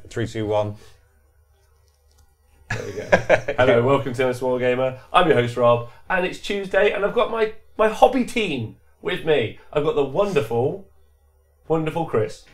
3, 2, 1. There we go. Hello, welcome to Small Gamer. I'm your host Rob, and it's Tuesday, and I've got my hobby team with me. I've got the wonderful Chris.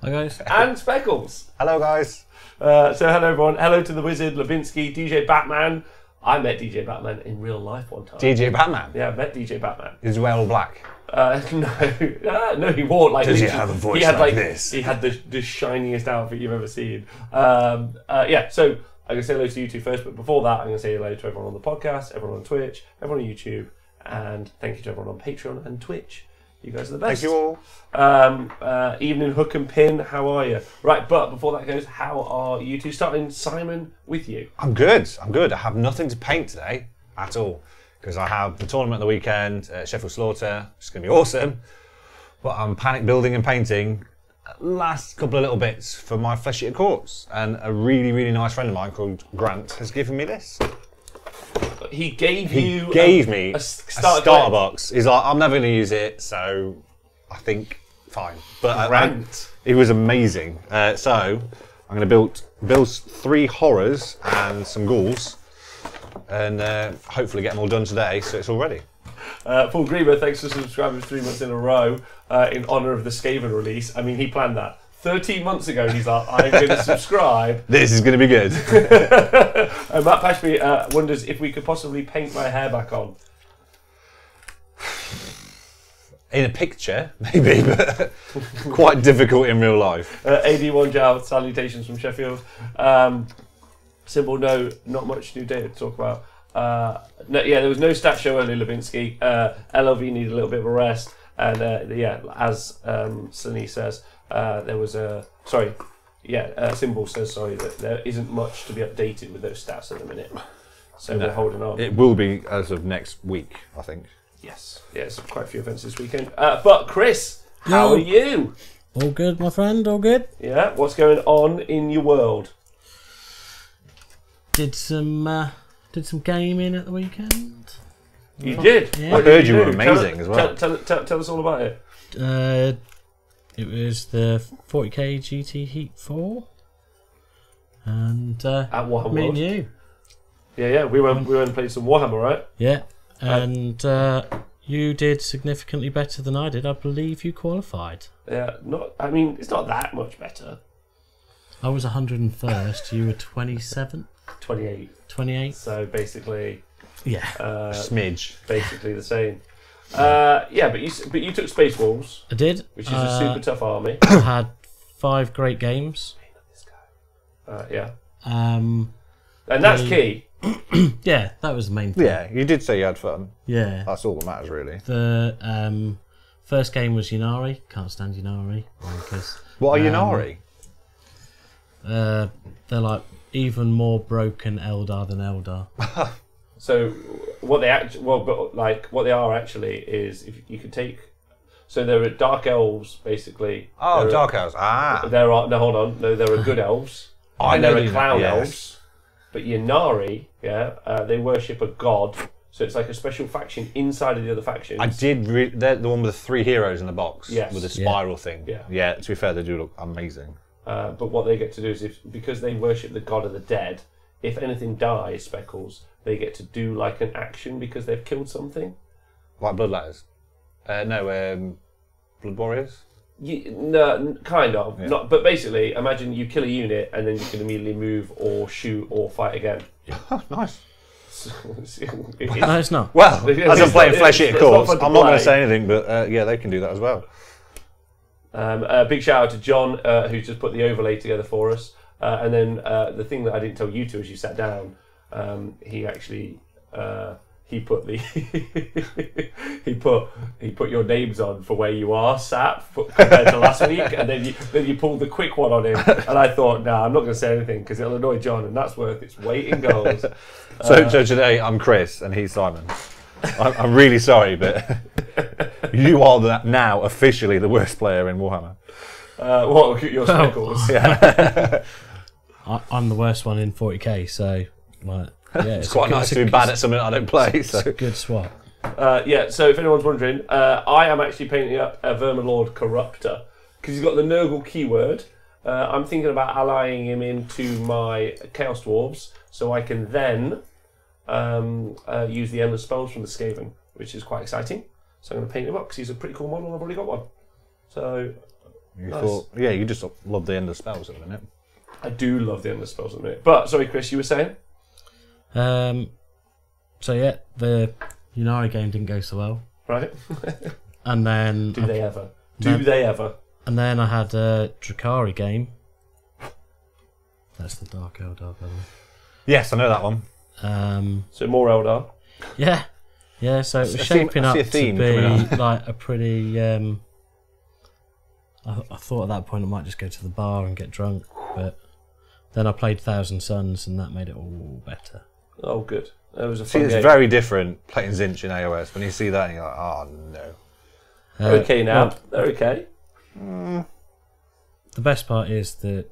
Hi guys. And Speccles. Hello, guys. So hello everyone. Hello to the Wizard, Levinsky, DJ Batman. I met DJ Batman in real life one time. DJ Batman? Yeah, I met DJ Batman. Is he wear all black? No, he wore like. Does he have a voice like this? He had the shiniest outfit you've ever seen. Yeah, so I'm going to say hello to you two first, but before that, I'm going to say hello to everyone on the podcast, everyone on Twitch, everyone on YouTube, and thank you to everyone on Patreon and Twitch. You guys are the best. Thank you all. Evening, Hook and Pin, how are you? Right, but before that goes, how are you two? Starting, Simon, with you. I'm good. I have nothing to paint today at all because I have the tournament at the weekend at Sheffield Slaughter, which is going to be awesome. But I'm panic building and painting last couple of little bits for my Flesh Eater Courts. And a really, really nice friend of mine called Grant has given me this. He gave me a starter box. He's like, I'm never going to use it, so I think fine. But it was amazing. So I'm going to build 3 horrors and some ghouls, and hopefully get them all done today, so it's all ready. Paul Grieber, thanks for subscribing 3 months in a row in honour of the Skaven release. I mean, he planned that. 13 months ago, he's like, I'm going to subscribe. This is going to be good. Matt Pashby wonders if we could possibly paint my hair back on. In a picture, maybe, but quite difficult in real life. AD1 Jow, salutations from Sheffield. Simple, no, not much new data to talk about. No, yeah, there was no stat show earlier, Levinsky. LLV needed a little bit of a rest. And yeah, as Sunny says, there was a Symbol says that there isn't much to be updated with those stats at the minute, so we're holding on. It will be as of next week, I think. Yes, quite a few events this weekend. But Chris, how are you? All good, my friend. All good. Yeah, what's going on in your world? Did some gaming at the weekend. You did. Yeah. I heard you were amazing as well. Tell us all about it. It was the 40k GT Heat 4, and at Warhammer me World. and you. Yeah, we went and played some Warhammer, right? Yeah, and you did significantly better than I did. I believe you qualified. Yeah, I mean, it's not that much better. I was 101st. You were 27th. 28. 28. So basically, yeah, smidge. Basically the same. Yeah, but you took Space Wolves. I did, which is a super tough army. I had 5 great games. Yeah. And that's key. Yeah, that was the main thing. Yeah, you did say you had fun. Yeah, that's all that matters, really. The first game was Ynnari. Can't stand Ynnari because. What are Ynnari? They're like even more broken Eldar than Eldar. So what they are actually is, if you could take, so there are dark elves basically. Oh, dark elves. There are there are good elves. I and know there are clown yes. elves. But Ynnari, they worship a god, so it's like a special faction inside of the other factions. I did. They're the one with the 3 heroes in the box. Yes. With the spiral thing. Yeah. To be fair, they do look amazing. But what they get to do is, because they worship the god of the dead, if anything dies, Speckles, they get to do like an action because they've killed something. Like Bloodletters? Blood Warriors? No, kind of. Yeah. Not, but basically, imagine you kill a unit and then you can immediately move or shoot or fight again. Oh, nice. No, it's not. Well, as I'm playing Flesh Eater Courts, I'm not going to say anything, but yeah, they can do that as well. Big shout out to John, who's just put the overlay together for us. And then the thing that I didn't tell you two as you sat down, he actually he put the he put your names on for where you are sat compared to last week, and then you pulled the quick one on him, and I thought, I'm not going to say anything because it'll annoy John, and that's worth its weight in gold. So today I'm Chris and he's Simon. I'm really sorry, but you are now officially the worst player in Warhammer. What your Speckles? Yeah. I'm the worst one in 40k, so like, yeah, it's quite nice to be bad at something I don't play. So it's a good swap. Yeah, so if anyone's wondering, I am actually painting up a Vermilord Corruptor because he's got the Nurgle keyword, I'm thinking about allying him into my Chaos Dwarves, so I can then use the endless spells from the Skaven, which is quite exciting. So I'm going to paint him up because he's a pretty cool model and I've already got one. So You nice. thought, yeah, you just love the end of spells at the minute. I do love the endless spells at the minute. But sorry, Chris, you were saying? So yeah, the Unari game didn't go so well, Right? and then Do they ever? Do they ever? And then I had a Drakari game. That's the Dark Eldar, by the way. Yes, I know that one. So more Eldar. Yeah, so it was I shaping up see a to theme be coming up. like a pretty. I thought at that point I might just go to the bar and get drunk, but then I played Thousand Suns and that made it all better. Oh, good. That was a See, fun it's game. very different playing Zinch in AOS. When you see that, and you're like, oh no. They're okay now. well, They're okay. the best part is that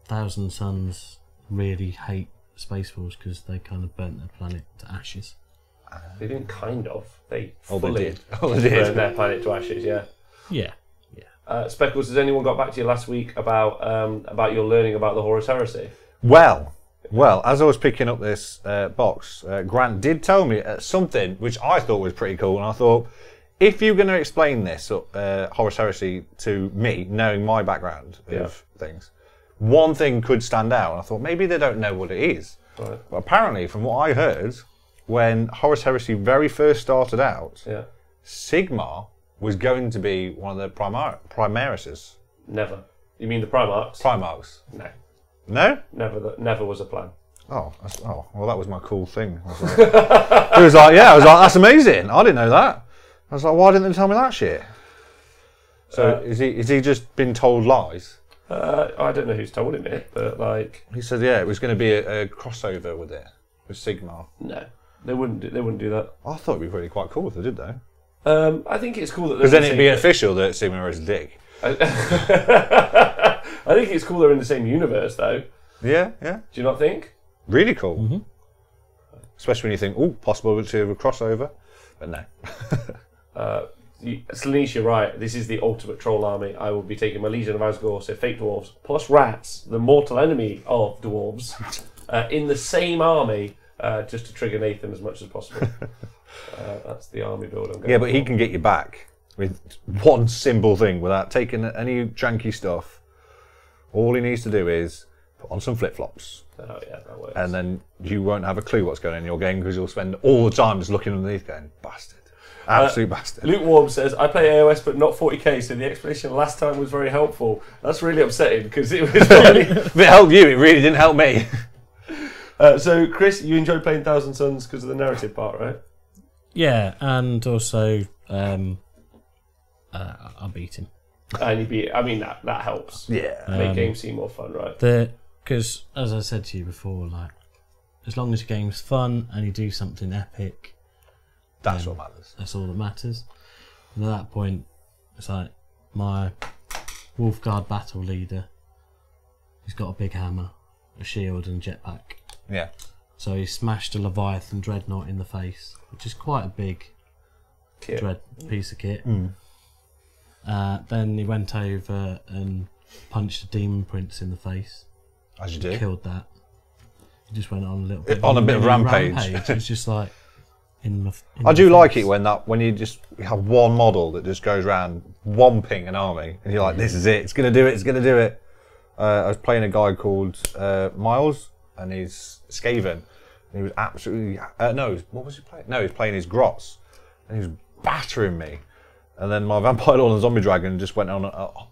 Thousand Suns really hate Space Force because they kind of burnt their planet to ashes. They didn't kind of. They Oh, fully they did. Oh, they did. burned their planet to ashes, yeah. Yeah. Speckles, has anyone got back to you last week about your learning about the Horus Heresy? Well, as I was picking up this box, Grant did tell me something which I thought was pretty cool, and I thought, if you're going to explain this Horus Heresy to me, knowing my background of things, one thing could stand out, and I thought maybe they don't know what it is. Right. But apparently, from what I heard, when Horus Heresy very first started out, Yeah. Sigmar was going to be one of the Primarises. Never. You mean the Primarchs? Primarchs. No. No? Never was a plan. Oh, well, that was my cool thing. I was like, it was like, that's amazing. I didn't know that. I was like, why didn't they tell me that shit? So is he just been told lies? I don't know who's told him it, but like, He said, yeah, it was going to be a crossover with it, with Sigmar. no, they wouldn't do that. I thought it'd be really quite cool if they did, though. I think it's cool that Because they're then in it'd the be same- official that Sigmar is a dick. I think it's cool they're in the same universe, though. Yeah. Do you not think? Really cool. Especially when you think, oh, possibility of a crossover. But no. Slanish, you're right. This is the ultimate troll army. I will be taking my Legion of Asgore, so fake dwarves, plus rats, the mortal enemy of dwarves, in the same army, just to trigger Nathan as much as possible. That's the army build I'm going Yeah, but he can get you back with one simple thing without taking any janky stuff. All he needs to do is put on some flip-flops. Oh, yeah, that works. And then you won't have a clue what's going on in your game because you'll spend all the time just looking underneath going, bastard. Absolute bastard. Luke Warm says, I play AOS but not 40k, so the explanation last time was very helpful. That's really upsetting because it was really... If it helped you, it really didn't help me. So, Chris, you enjoy playing Thousand Suns because of the narrative part, right? Yeah, and also I beat him. And that helps. Yeah. Make games seem more fun, right? Because, as I said to you before, like, as long as your game's fun and you do something epic, That's what matters. that's all that matters. And at that point, it's like my Wolfguard battle leader. He's got a big hammer, a shield, and jetpack. Yeah. So he smashed a Leviathan Dreadnought in the face, which is quite a big piece of kit. Then he went over and punched a Demon Prince in the face. As you do. Killed that. He just went on a little bit On a bit of rampage. It was just like I do like it when you just have one model that just goes around whomping an army, and you're like, this is it. It's gonna do it. It's gonna do it. I was playing a guy called Miles, and he's Skaven. And he was absolutely no. What was he playing? No, he was playing his Grots, and he was battering me. And then my Vampire Lord and Zombie Dragon just went on an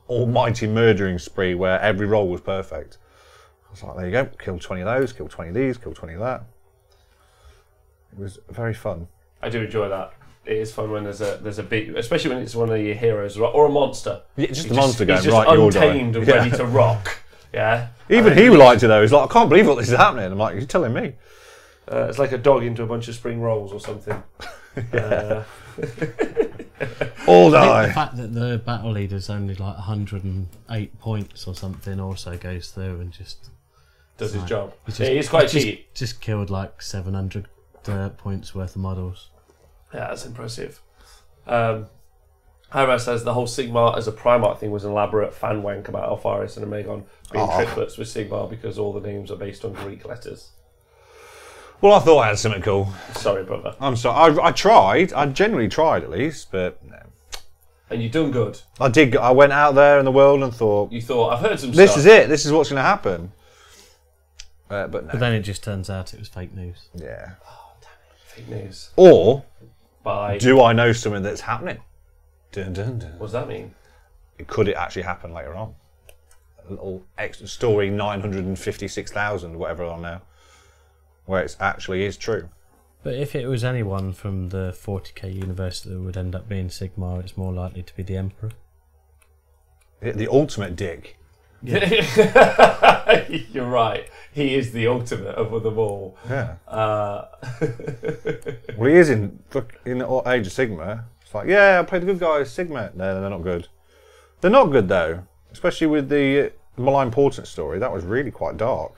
almighty murdering spree where every roll was perfect. I was like, there you go. Kill 20 of those. Kill 20 of these. Kill 20 of that. It was very fun. I do enjoy that. It is fun when there's a big, especially when it's one of your heroes or a monster. Yeah, just He's the monster going, he's just right, you're dying. untamed and ready to rock. Yeah. Even he liked it though. He's like, I can't believe what this is happening. I'm like, you're telling me. It's like a dog into a bunch of spring rolls or something. All I think die. the fact that the battle leader's only like 108 points or something also goes through and just Does his job. He's It's quite cheap. Just killed like 700 points worth of models. Yeah, that's impressive. And Hyra says the whole Sigmar as a Primarch thing was an elaborate fan wank about Alpharis and Amegon being triplets with Sigmar because all the names are based on Greek letters. Well, I thought I had something cool. Sorry, brother. I'm sorry. I tried. I genuinely tried at least, but no. And you done good. I did. I went out there in the world and thought, You thought, I've heard some this stuff. is it. This is what's going to happen. But no. But then it just turns out it was fake news. Yeah. Fake news. Or Bye. do I know something that's happening? Dun, dun, dun. What does that mean? Could it actually happen later on? A little extra story 956,000, whatever on now, where it actually is true. But if it was anyone from the 40k universe that would end up being Sigmar, it's more likely to be the Emperor. The ultimate dick. You're right. He is the ultimate of them all. Yeah. Uh, Well, he is in the Age of Sigmar. It's like, yeah, I played the good guys, Sigmar. No, they're not good. They're not good though, especially with the Malign Portent story. That was really quite dark.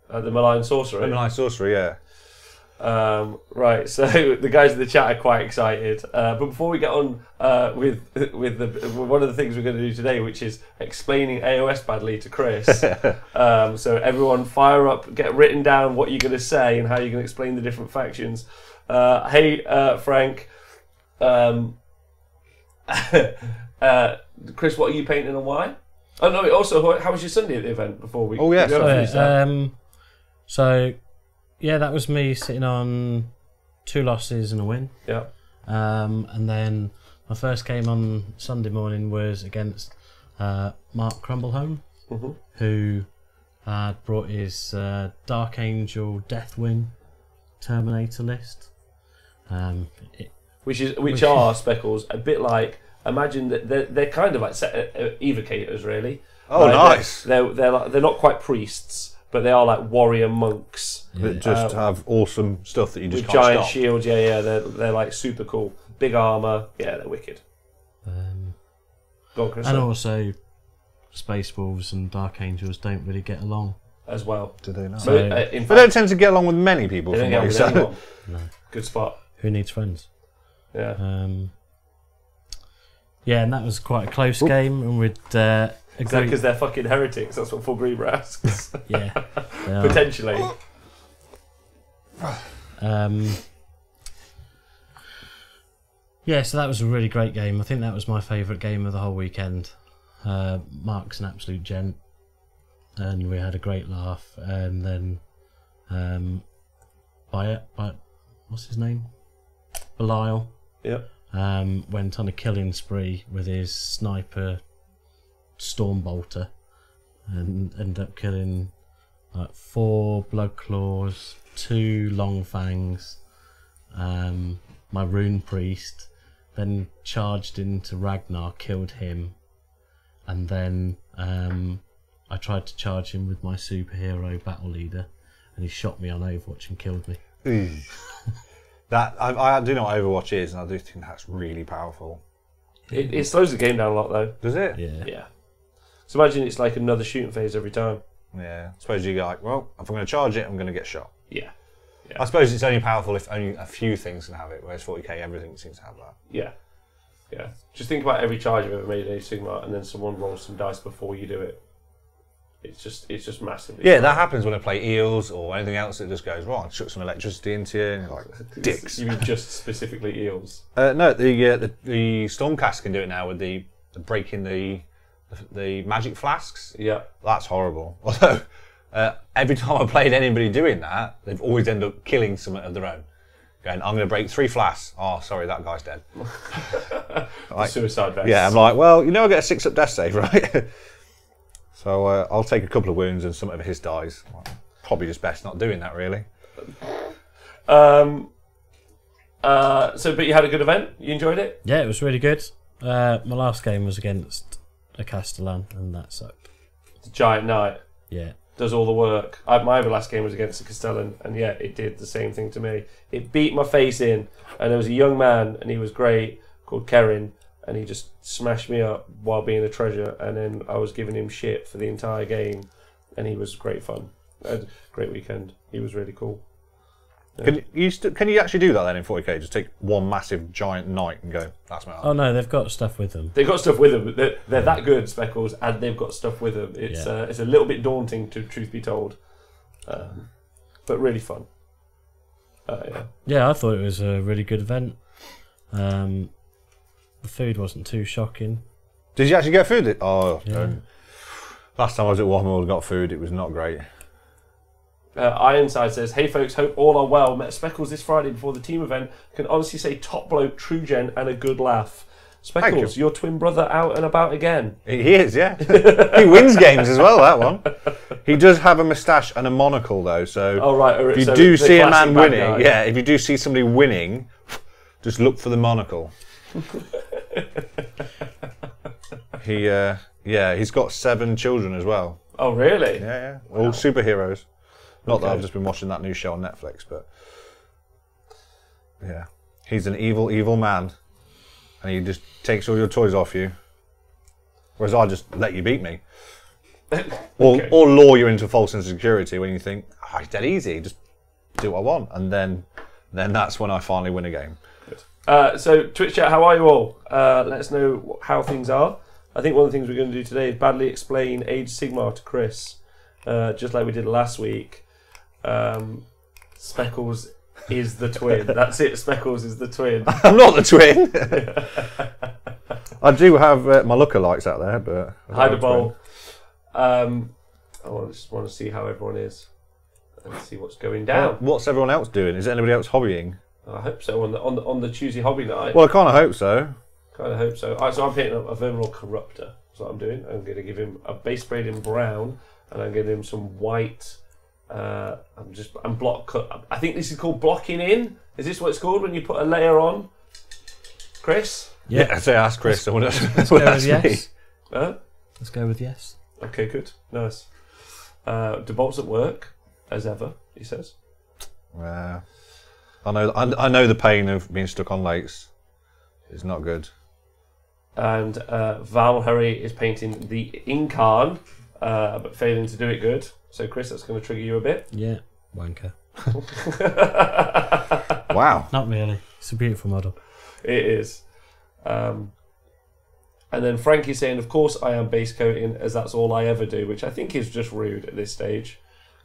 the Malign Sorcerer. The Malign Sorcery, yeah. Right, so the guys in the chat are quite excited. But before we get on with one of the things we're going to do today, which is explaining AOS badly to Chris. So everyone fire up, get written down what you're going to say and how you're going to explain the different factions. Hey, Frank. Chris, what are you painting and why? Oh no! Also, how was your Sunday at the event? Before we Oh, yeah, go sorry. through that? So, yeah, that was me sitting on 2 losses and a win. Yeah. And then my first game on Sunday morning was against Mark Crumbleholm, who had brought his Dark Angel Deathwing Terminator list. Which are Speccles, a bit like, imagine that they're kind of like evocators, really. Oh, Like, nice. They're not quite priests, but they are like warrior monks That just have awesome stuff that you just with can't giant stop. shields. Yeah, they're like super cool, big armor. Yeah, they're wicked. Go on, Chris. And also, Space Wolves and Dark Angels don't really get along. As well. Do they not? So, So- in They fact, don't tend to get along with many people, they from don't what get you on with say. anyone. No. Good spot. Who needs friends? Yeah. Yeah, and that was quite a close game, and we'd agree. Because they're fucking heretics. That's what Full Griever asks. Yeah, they are. Potentially. Yeah, so that was a really great game. I think that was my favourite game of the whole weekend. Mark's an absolute gent, and we had a great laugh. And then, what's his name? Belial. Yep. Went on a killing spree with his sniper Stormbolter, and ended up killing like 4 blood claws, 2 long fangs, my rune priest, then charged into Ragnar, killed him, and then I tried to charge him with my superhero battle leader, and he shot me on Overwatch and killed me. That I do know what Overwatch is, and I do think that's really powerful. It slows the game down a lot, though. Does it? Yeah. Yeah. So imagine it's like another shooting phase every time. Yeah. I suppose you go like, well, if I'm going to charge it, I'm going to get shot. Yeah. I suppose it's only powerful if only a few things can have it, whereas 40k, everything seems to have that. Yeah. Yeah. Just think about every charge you've ever made in Age of Sigmar, and then someone rolls some dice before you do it. It's just massively. Yeah, that happens when I play Eels or anything else that just goes, well, I chuck some electricity into you, and you're like, dicks. You mean just specifically eels? No, the Stormcast can do it now with the breaking the magic flasks. Yeah. That's horrible. Although, every time I played anybody doing that, they've always ended up killing something of their own. Going, I'm going to break 3 flasks. Oh, sorry, that guy's dead. Like, Suicide vest. yeah, I'm like, well, you know I get a 6-up death save, right? So I'll take a couple of wounds and some of his dies. Well, probably just best not doing that, really. But you had a good event? You enjoyed it? Yeah, it was really good. My last game was against a Castellan, and that sucked. It's a giant knight. Yeah. Does all the work. My other last game was against a Castellan, and yeah, it did the same thing to me. It beat my face in, and there was a young man, and he was great, called Kerin, and he just smashed me up while being a treasure, and then I was giving him shit for the entire game, and he was great fun. I had a great weekend. He was really cool. Can you actually do that then in 40k? Just take one massive giant knight and go, that's my army. Oh no, they've got stuff with them. They've got stuff with them. They're that good, Speckles, and they've got stuff with them. It's it's a little bit daunting, to truth be told, but really fun. Yeah, I thought it was a really good event. The food wasn't too shocking. Did you actually get food? Oh, Yeah. last time I was at Warhammer and got food, it was not great. Ironside says, "Hey folks, hope all are well. Met Speckles this Friday before the team event. Can honestly say top bloke, true gen, and a good laugh. Speckles, your twin brother out and about again." He is, yeah. He wins games as well, that one. He does have a moustache and a monocle, though, so if you do see a man winning, if you do see somebody winning, just look for the monocle. He's got 7 children as well. Oh, really? Yeah. All superheroes. Not that I've just been watching that new show on Netflix, but yeah. He's an evil, evil man. And he just takes all your toys off you. Whereas I just let you beat me. Or lure you into false insecurity when you think, it's dead easy, just do what I want. And then that's when I finally win a game. So, Twitch chat, how are you all? Let us know how things are. I think one of the things we're going to do today is badly explain Age Sigmar to Chris, just like we did last week. Speckles is the twin. That's it, Speckles is the twin. I'm not the twin! I do have my lookalikes out there, but... Hide a bowl. I just want to see how everyone is and see what's going down. What's everyone else doing? Is anybody else hobbying? I hope so, on the Tuesday hobby night. Well, I kind of hope so. So I'm picking up a Verminal Corruptor. That's what I'm doing. I'm going to give him a base sprayed in brown, and I'm going to give him some white. I'm block cut. I think this is called blocking in. Is this what it's called when you put a layer on? Chris? Yeah, I'd say ask Chris. Let's go with yes. Huh? Let's go with yes. Okay, good, nice. DeBolt's at work as ever. He says. I know the pain of being stuck on lakes. It's not good. And Val Hurry is painting the Incarn, but failing to do it good. So, Chris, that's going to trigger you a bit. Yeah, wanker. Wow. Not really. It's a beautiful model. It is. And then Frankie's saying, of course I am base coating, as that's all I ever do, which I think is just rude at this stage.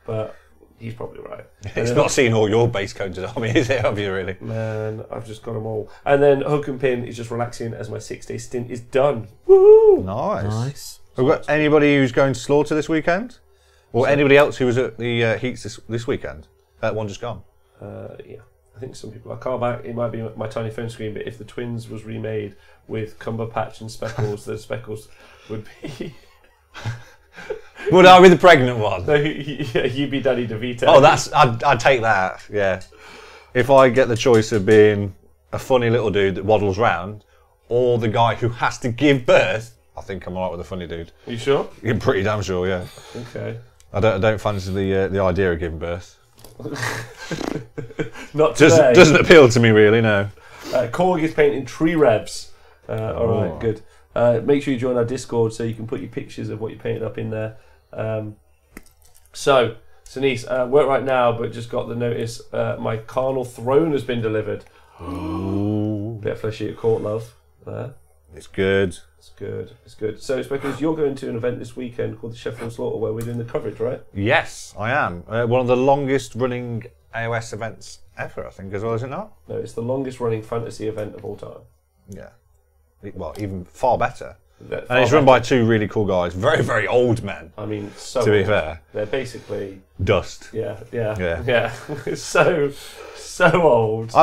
But he's probably right. It's not seeing all your base coated army, is it? Have you really? Man, I've just got them all. And then Hook and Pin is just relaxing as my 6-day stint is done. Woohoo! Nice. Have we got anybody who's going to Slaughter this weekend? Or anybody else who was at the Heats this weekend? That one just gone? Yeah. I think some people. I can't back. It might be my tiny phone screen, but if the Twins was remade with Cumberpatch and Speckles, the Speckles would be. Would I be the pregnant one? No, you'd be Danny DeVito. Oh, I'd take that. Yeah. If I get the choice of being a funny little dude that waddles round, or the guy who has to give birth, I think I'm alright with the funny dude. Are you sure? I'm pretty damn sure. Yeah. Okay. I don't fancy the idea of giving birth. Not today. Doesn't appeal to me really, no. Korg is painting tree revs. Alright, good. Make sure you join our Discord so you can put your pictures of what you're painting up in there. So, Denise, work right now, but just got the notice my carnal throne has been delivered. Ooh. Bit of fleshy at court, love. It's good. It's good. It's good. So, it's because you're going to an event this weekend called the Sheffield Slaughter where we're doing the coverage, right? Yes, I am. One of the longest running AOS events ever, I think, as well, is it not? No, it's the longest running fantasy event of all time. Yeah. Well, even far better. Far and it's run by 2 really cool guys. Very, very old men. I mean, so to be old. fair. They're basically... Dust. Yeah. It's so old.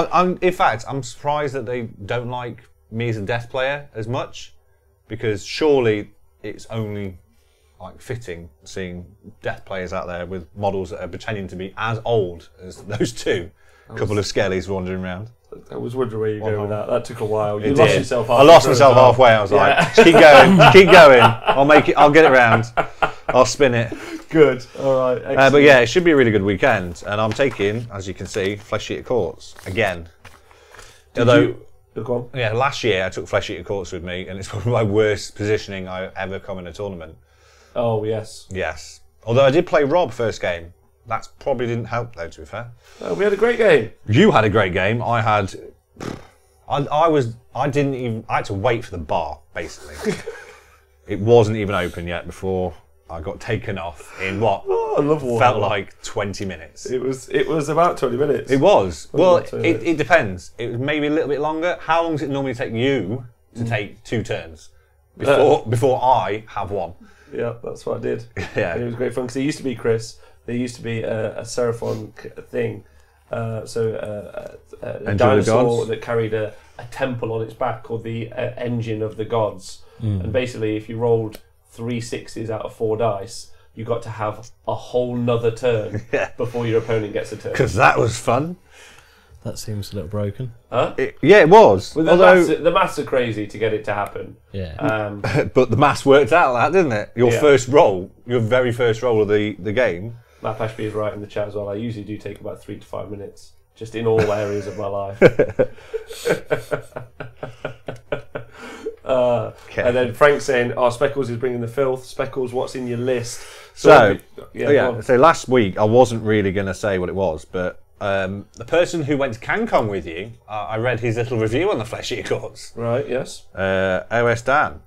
In fact, I'm surprised that they don't like me as a death player as much, because surely it's only like fitting seeing death players out there with models that are pretending to be as old as those 2. Couple of skellies wandering around. I was wondering where you go with that. That took a while. You It lost did. yourself. I lost myself halfway. I was like, keep going, keep going. I'll make it. I'll get it round. I'll spin it. Good. All right. Excellent. But yeah, it should be a really good weekend. And I'm taking, as you can see, Flesh Eater Courts again. Go on. Yeah, last year I took Flesh Eater Courts with me, and it's probably my worst positioning I've ever come in a tournament. Oh yes. Yes. Although I did play Rob first game, That's probably didn't help though, to be fair. We had a great game. You had a great game. I had. I didn't even. I had to wait for the bar basically. It wasn't even open yet before I got taken off in what I love Warhammer. felt like 20 minutes. It was about 20 minutes. It was. Well, about 20 minutes. it depends. It was maybe a little bit longer. How long does it normally take you to take 2 turns before I have one? Yeah, that's what I did. Yeah. And it was great fun because there used to be, Chris, there used to be a Seraphon thing. A dinosaur that carried a temple on its back called the Engine of the Gods. And basically, if you rolled 3 6s out of 4 dice, you got to have a whole nother turn before your opponent gets a turn. Because that was fun. That seems a little broken. Huh? Yeah, it was. Well, the maths are crazy to get it to happen. Yeah. But the maths worked out that, didn't it? Your first roll, your very first roll of the game. Matt Ashby is right in the chat as well. I usually do take about 3 to 5 minutes, just in all areas of my life. And then Frank's saying, Speccles is bringing the filth. Speccles, what's in your list? So go on. So last week, I wasn't really going to say what it was, but the person who went to CanCon with you, I read his little review on the Flesh Eater Courts. Right, yes. OS Dan.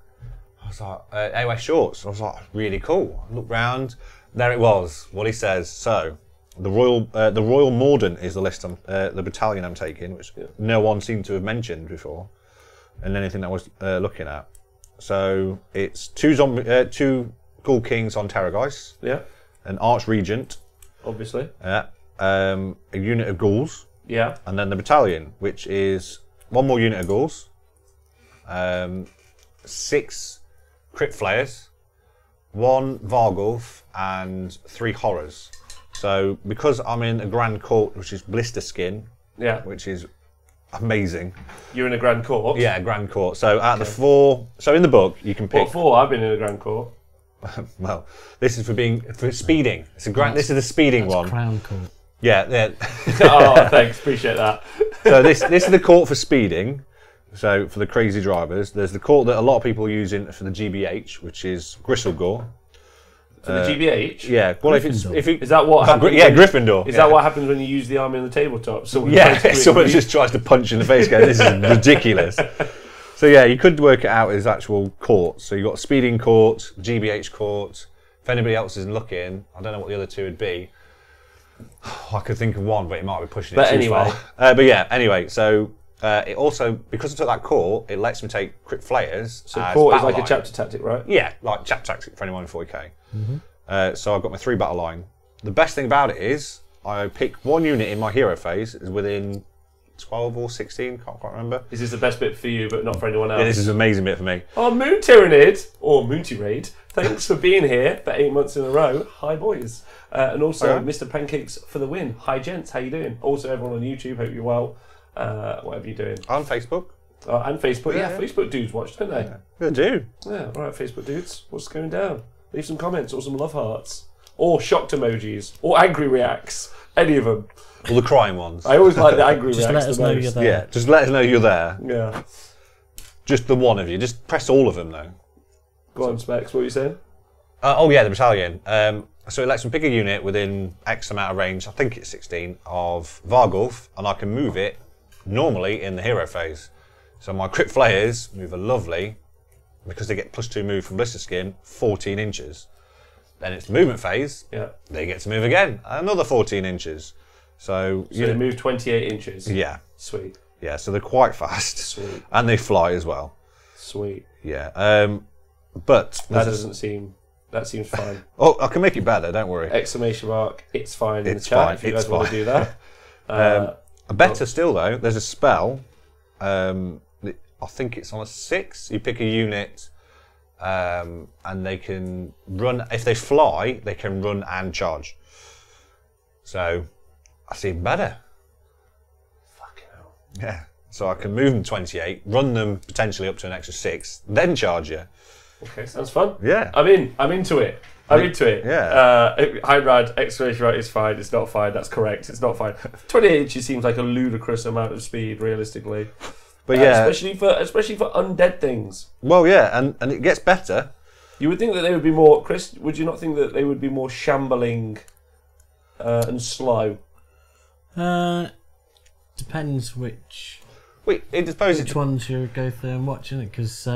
I was like, OS Shorts. I was like, really cool. I looked round. There it was, what he says. So, the Royal Morden is the list, the battalion I'm taking, which no one seemed to have mentioned before, and anything that I was looking at. So, it's 2 Ghoul Kings on Terrorgeist, an Archregent, obviously, a unit of Ghouls, and then the battalion, which is 1 more unit of Ghouls, 6 Crypt Flayers, 1 Vargulf, and 3 Horrors. So, because I'm in a Grand Court, which is Blister Skin, which is amazing. You're in a Grand Court? Yeah, Grand Court. So, out of the 4... So, in the book, you can pick... What for? I've been in a Grand Court. Well, this is for speeding. It's a this is the speeding one. Crown Court. Yeah. Oh, thanks. Appreciate that. So, this is the court for speeding. So, for the crazy drivers, there's the court that a lot of people use for the GBH, which is Gristlegore. For the GBH? Yeah. Well, if you, is that what happens? Yeah, Gryffindor. Is that what happens when you use the army on the tabletop? Someone just tries to punch in the face. Goes, this is ridiculous. So yeah, you could work it out as actual courts. So you've got speeding court, GBH court. If anybody else isn't looking, I don't know what the other 2 would be. I could think of one, but it might be pushing it too far. But yeah, anyway, so it also, because I took that court, it lets me take Crypt Flayers. So court is like a chapter tactic, right? Yeah, like chapter tactic for anyone in 40k. So I've got my 3 battle line. The best thing about it is I pick 1 unit in my hero phase is within 12 or 16, can't quite remember. Is this the best bit for you, but not for anyone else? Yeah, this is an amazing bit for me. Oh, Moon Tyrannid, or Moonty Raid, thanks for being here for 8 months in a row. Hi, boys. And also, Mr. Pancakes for the win. Hi, gents. How you doing? Also, everyone on YouTube, hope you're well. Whatever you're doing. On Facebook. And Facebook. Yeah, Facebook dudes watch, don't they? They do. Yeah, all right, Facebook dudes. What's going down? Leave some comments or some love hearts. Or shocked emojis. Or angry reacts. Any of them. All the crying ones. I always like the angry Just reacts let us the know most. you're there. Yeah, just let us know you're there. Yeah. Just the one of you. Just press all of them, though. Go on, Specs. What are you saying? Oh, yeah, the battalion. So it lets me pick a unit within X amount of range, I think it's 16, of Vargulf, and I can move it normally in the hero phase. So my Crypt Flayers move a lovely, because they get +2 move from Blister Skin, 14 inches. Then it's movement phase, they get to move again, another 14 inches. So they move 28 inches. Yeah. Sweet. Yeah, so they're quite fast. Sweet. And they fly as well. Sweet. Yeah. But that seems fine. Oh, I can make it better, don't worry. Exclamation mark, it's fine in It's the chat fine, if you it's guys want to fine. do that. Better still though, there's a spell. I think it's on a 6. You pick a unit, and they can run. If they fly, they can run and charge. So that's even better. Fucking hell. Yeah. So I can move them 28, run them potentially up to an extra 6, then charge you. Okay, sounds fun. Yeah. I'm into it. Yeah. Heinrad, exclamation mark, is fine. It's not fine. That's correct. It's not fine. 28 inches seems like a ludicrous amount of speed, realistically. But yeah, especially for undead things. Well, yeah, and it gets better. You would think that they would be more, Chris. Would you not think that they would be more shambling and slow? Depends which ones you go through and watch, isn't it? Because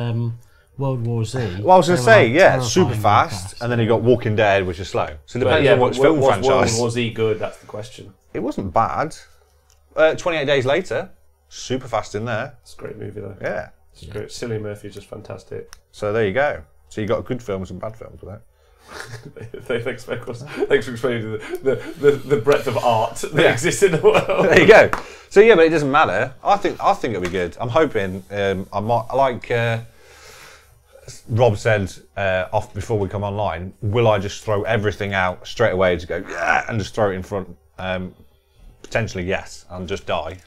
World War Z. Well, I was going to say, like super fast, and then you got Walking Dead, which is slow. So it depends on which film franchise. Was World War Z good? That's the question. It wasn't bad. 28 Days Later, super fast in there. It's a great movie, though. Yeah. It's great. Cillian Murphy is just fantastic. So there you go. So you got good films and bad films with that. Thanks, Speccles. Thanks for explaining the breadth of art that exists in the world. There you go. So yeah, but it doesn't matter. I think it'll be good. I'm hoping. I might like. Rob said off before we come online. Will I just throw everything out straight away to go and just throw it in front? Potentially yes, and just die.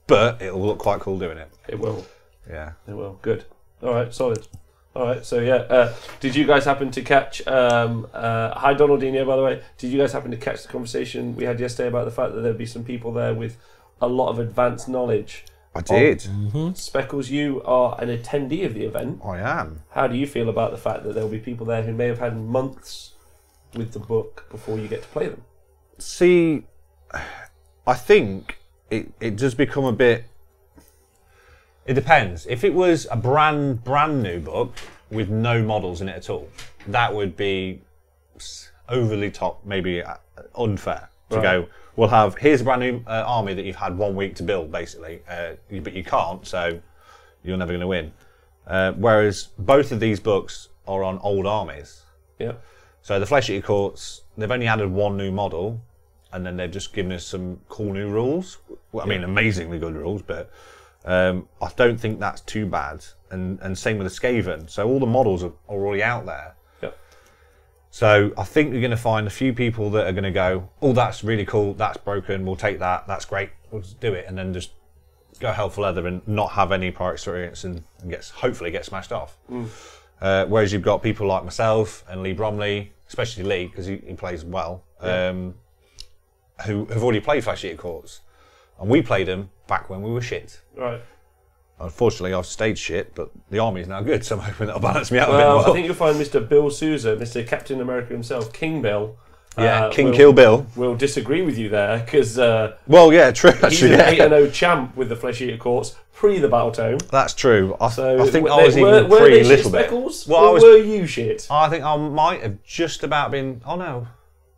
But it'll look quite cool doing it. It will. Yeah. It will. Good. All right. Solid. All right. So yeah, did you guys happen to catch? Hi, Donaldinho. By the way, did you guys happen to catch the conversation we had yesterday about the fact that there'd be some people there with a lot of advanced knowledge? I did. Speccles, you are an attendee of the event. I am. How do you feel about the fact that there will be people there who may have had months with the book before you get to play them? See, I think it does become a bit. It depends. If it was a brand new book with no models in it at all, that would be overly top, maybe unfair to go. We'll have here's a brand new army that you've had 1 week to build, basically, but you can't, so you're never going to win. Whereas both of these books are on old armies. Yeah. So the Flesh Eater Courts, they've only added one new model, and then they've just given us some cool new rules. Well, I mean, amazingly good rules, but. I don't think that's too bad, and same with the Skaven. So all the models are already out there. Yep. So I think you're going to find a few people that are going to go, oh, that's really cool, that's broken, we'll take that, that's great, we'll just do it, and then just go hell for leather and not have any prior experience and hopefully get smashed off. Whereas you've got people like myself and Lee Bromley, especially Lee, because he plays well, who have already played Flesh Eater Courts. And we played them back when we were shit. Right. Unfortunately, I've stayed shit, but the army is now good, so I'm hoping that'll balance me out a bit Well, more. I think you'll find Mr. Bill Sousa, Mr. Captain America himself, King Bill. Kill Bill. Will disagree with you there, because well, yeah, true. He's Actually, an 8-0 champ with the Flesh Eater Courts pre the Battle Tome. That's true. I think I were, was even were pre they a little shit, bit. Speccles? Well, or were you shit? I think I might have just about been. Oh no.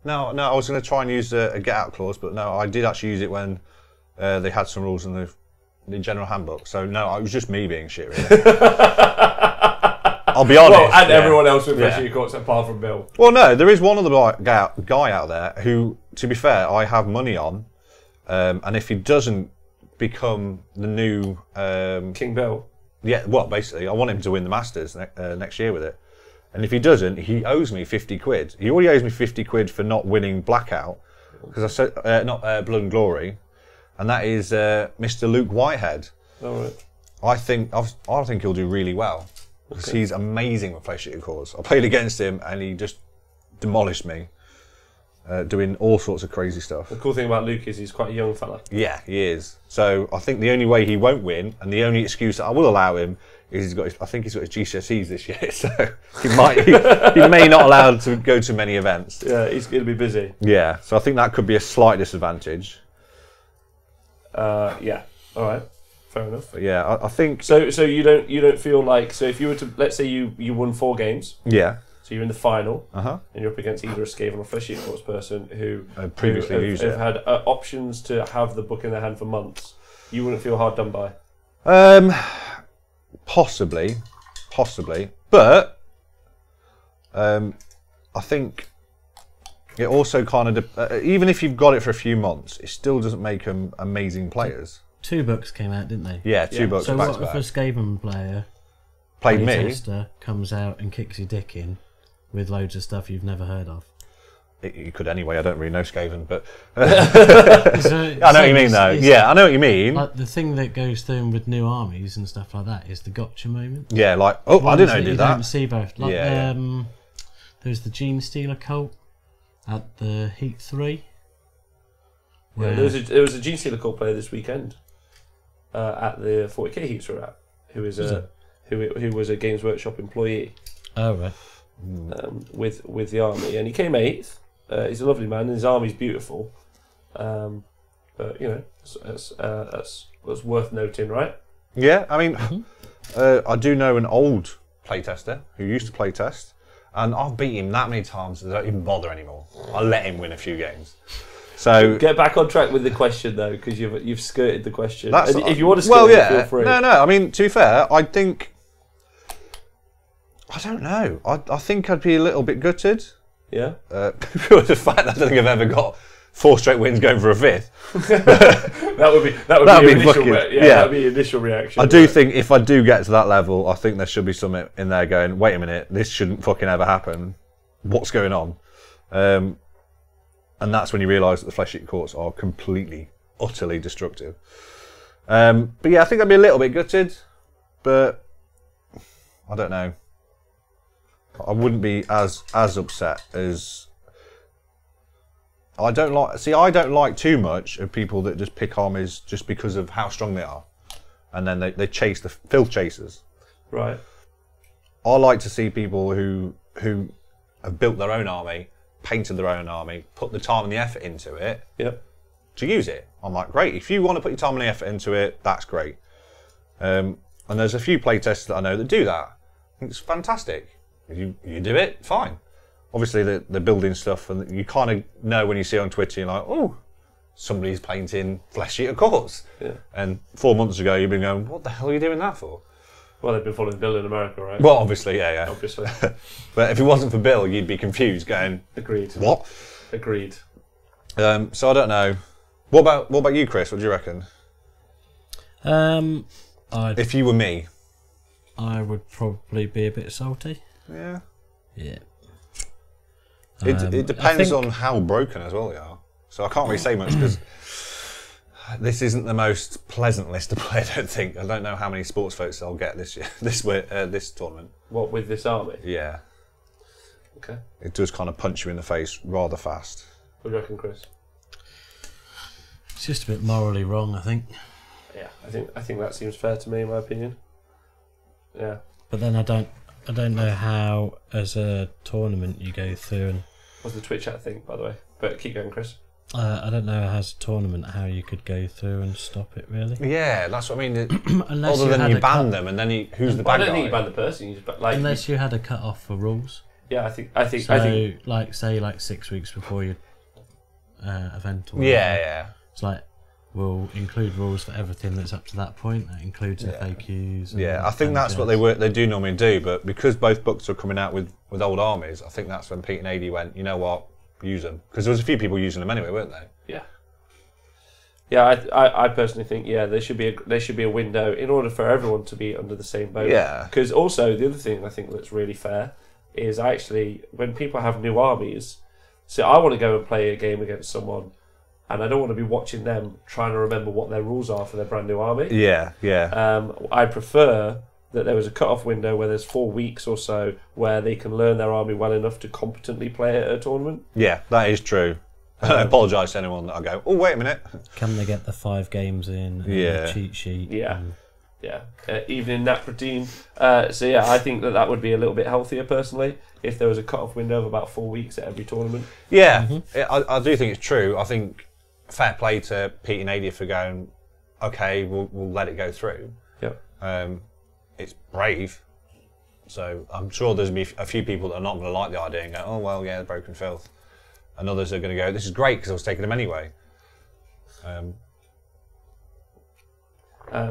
I was going to try and use a get out clause, but no, I did actually use it when they had some rules in the general handbook. So no, it was just me being shit. Really. I'll be honest. Well, and everyone else with Flesh Eater Courts apart from Bill. Well, no, there is one other guy out there who, to be fair, I have money on, and if he doesn't become the new King Bill. Yeah, well, basically, I want him to win the Masters next year with it. And if he doesn't, he owes me 50 quid. He already owes me 50 quid for not winning Blackout, because I said not Blood and Glory, and that is Mr. Luke Whitehead. All right. I think he'll do really well, because he's amazing with Flesh Eater Courts. I played against him, and he just demolished me, doing all sorts of crazy stuff. The cool thing about Luke is he's quite a young fella. Yeah, he is. So I think the only way he won't win, and the only excuse that I will allow him, is I think he's got his GCSEs this year, so he may not allowed to go to many events. Yeah, he's going to be busy. Yeah, so I think that could be a slight disadvantage. Yeah. All right. Fair enough. But yeah, I think. So you don't feel like, so if you were to, let's say you won 4 games. Yeah. So you're in the final, and you're up against either a Skaven or Flesh Eater Courts person who previously have had options to have the book in their hand for months. You wouldn't feel hard done by. Possibly, but I think it also kind of even if you've got it for a few months, it still doesn't make them amazing players. 2 books came out, didn't they? Yeah, 2 books. So back what to if back. a Skaven player, Played me, playtester, comes out and kicks your dick in with loads of stuff you've never heard of? You could anyway. I don't really know Skaven, but So, I know what you mean, though. Yeah, I know what you mean. Like the thing that goes through with new armies and stuff like that is the gotcha moment. Yeah, like I didn't know you did that. Don't see both. Like Yeah, there's the Gene Stealer cult at the Heat 3. Yeah, there was a Gene Stealer Cult player this weekend at the 40k heats we're at, who was a Games Workshop employee. Oh right. With the army, and he came 8th. he's a lovely man, and his army's beautiful. But you know, that's worth noting, right? Yeah, I mean, I do know an old playtester who used to playtest, and I've beat him that many times that I don't even bother anymore. I let him win a few games. So get back on track with the question though, because you've skirted the question. That's, And if you want to skirt it, feel free. No. I mean, to be fair, I think I don't know. I think I'd be a little bit gutted. Yeah. For the fact that I don't think I've ever got 4 straight wins going for a 5th. that would be initial fucking, that'd be initial reaction. I do think if I do get to that level, I think there should be something in there going, wait a minute, this shouldn't fucking ever happen. What's going on? And that's when you realise that the flesh eater courts are completely, utterly destructive. But yeah, I think I'd be a little bit gutted, but I don't know. I wouldn't be as upset as I don't like too much of people that just pick armies just because of how strong they are, and then they chase the filth chasers. Right. I like to see people who have built their own army, painted their own army, put the time and the effort into it. Yep. To use it. I'm like, great. If you want to put your time and the effort into it, that's great. And there's a few playtesters that I know that do that. I think it's fantastic. You do it, fine. Obviously, they're building stuff, and you kind of know when you see it on Twitter, you're like, oh, somebody's painting flesh eater courts. Yeah. And 4 months ago, you've been going, what the hell are you doing that for? Well, they've been following Bill in America, right? Well, obviously, yeah. Obviously. But if it wasn't for Bill, you'd be confused, going, Agreed. What? Agreed. So I don't know. What about you, Chris? What do you reckon? If you were me, I would probably be a bit salty. Yeah. Yeah. It depends on how broken as well they are. So I can't really say much because this isn't the most pleasant list to play. I don't think. I don't know how many sports votes I'll get this year, this tournament. What with this army? Yeah. Okay. It does kind of punch you in the face rather fast. What do you reckon, Chris? It's just a bit morally wrong, I think. Yeah, I think that seems fair to me, in my opinion. Yeah. But then I don't know how, as a tournament, you go through and. What's the Twitch chat thing, by the way? But keep going, Chris. I don't know as a tournament how you could go through and stop it, really. Yeah, that's what I mean. Unless Other than you ban them, and then who's the bad guy? I don't think you ban the person. You just Unless you had a cut off for rules. Yeah, I think. So, like, say, 6 weeks before your event. Or whatever, yeah. It's like, we'll include rules for everything that's up to that point. That includes FAQs. Yeah, I think that's what they do normally do. But because both books are coming out with old armies, I think that's when Pete and AD went, you know what, use them. Because there was a few people using them anyway, weren't they? Yeah. Yeah, I personally think there should be a window in order for everyone to be under the same boat. Yeah. Because also the other thing I think that's really fair is actually when people have new armies. So I want to go and play a game against someone, and I don't want to be watching them trying to remember what their rules are for their brand new army. Yeah. I prefer that there was a cut-off window where there's 4 weeks or so where they can learn their army well enough to competently play it at a tournament. Yeah, that is true. I apologise to anyone that I go, oh, wait a minute. Can they get the 5 games in? And the cheat sheet? Yeah. Evening nap routine. So yeah, I think that would be a little bit healthier personally if there was a cut-off window of about 4 weeks at every tournament. Yeah, I do think it's true. I think fair play to Pete and Adia for going, okay, we'll let it go through. Yep. It's brave. So I'm sure there's going to be a few people that are not going to like the idea and go, oh, well, yeah, broken filth. And others are going to go, this is great because I was taking them anyway.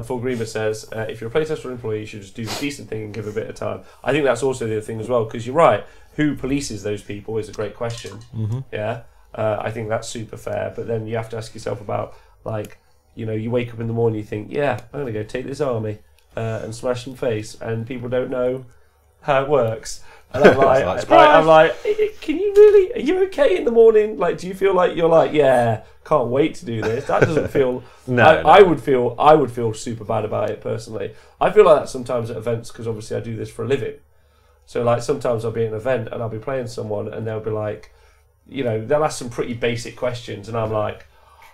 Full Greener says, if you're a playtester or employee, you should just do the decent thing and give a bit of time. I think that's also the other thing as well, because you're right, who polices those people is a great question. Yeah, I think that's super fair, but then you have to ask yourself about, you wake up in the morning, you think, yeah, I'm going to go take this army and smash them face, and people don't know how it works. And I'm like, can you really? Are you okay in the morning? Do you feel like you're yeah, can't wait to do this? That doesn't feel. No. I would feel super bad about it personally. I feel like that sometimes at events because obviously I do this for a living. So sometimes I'll be at an event and I'll be playing someone and they'll be like, they'll ask some pretty basic questions and I'm like,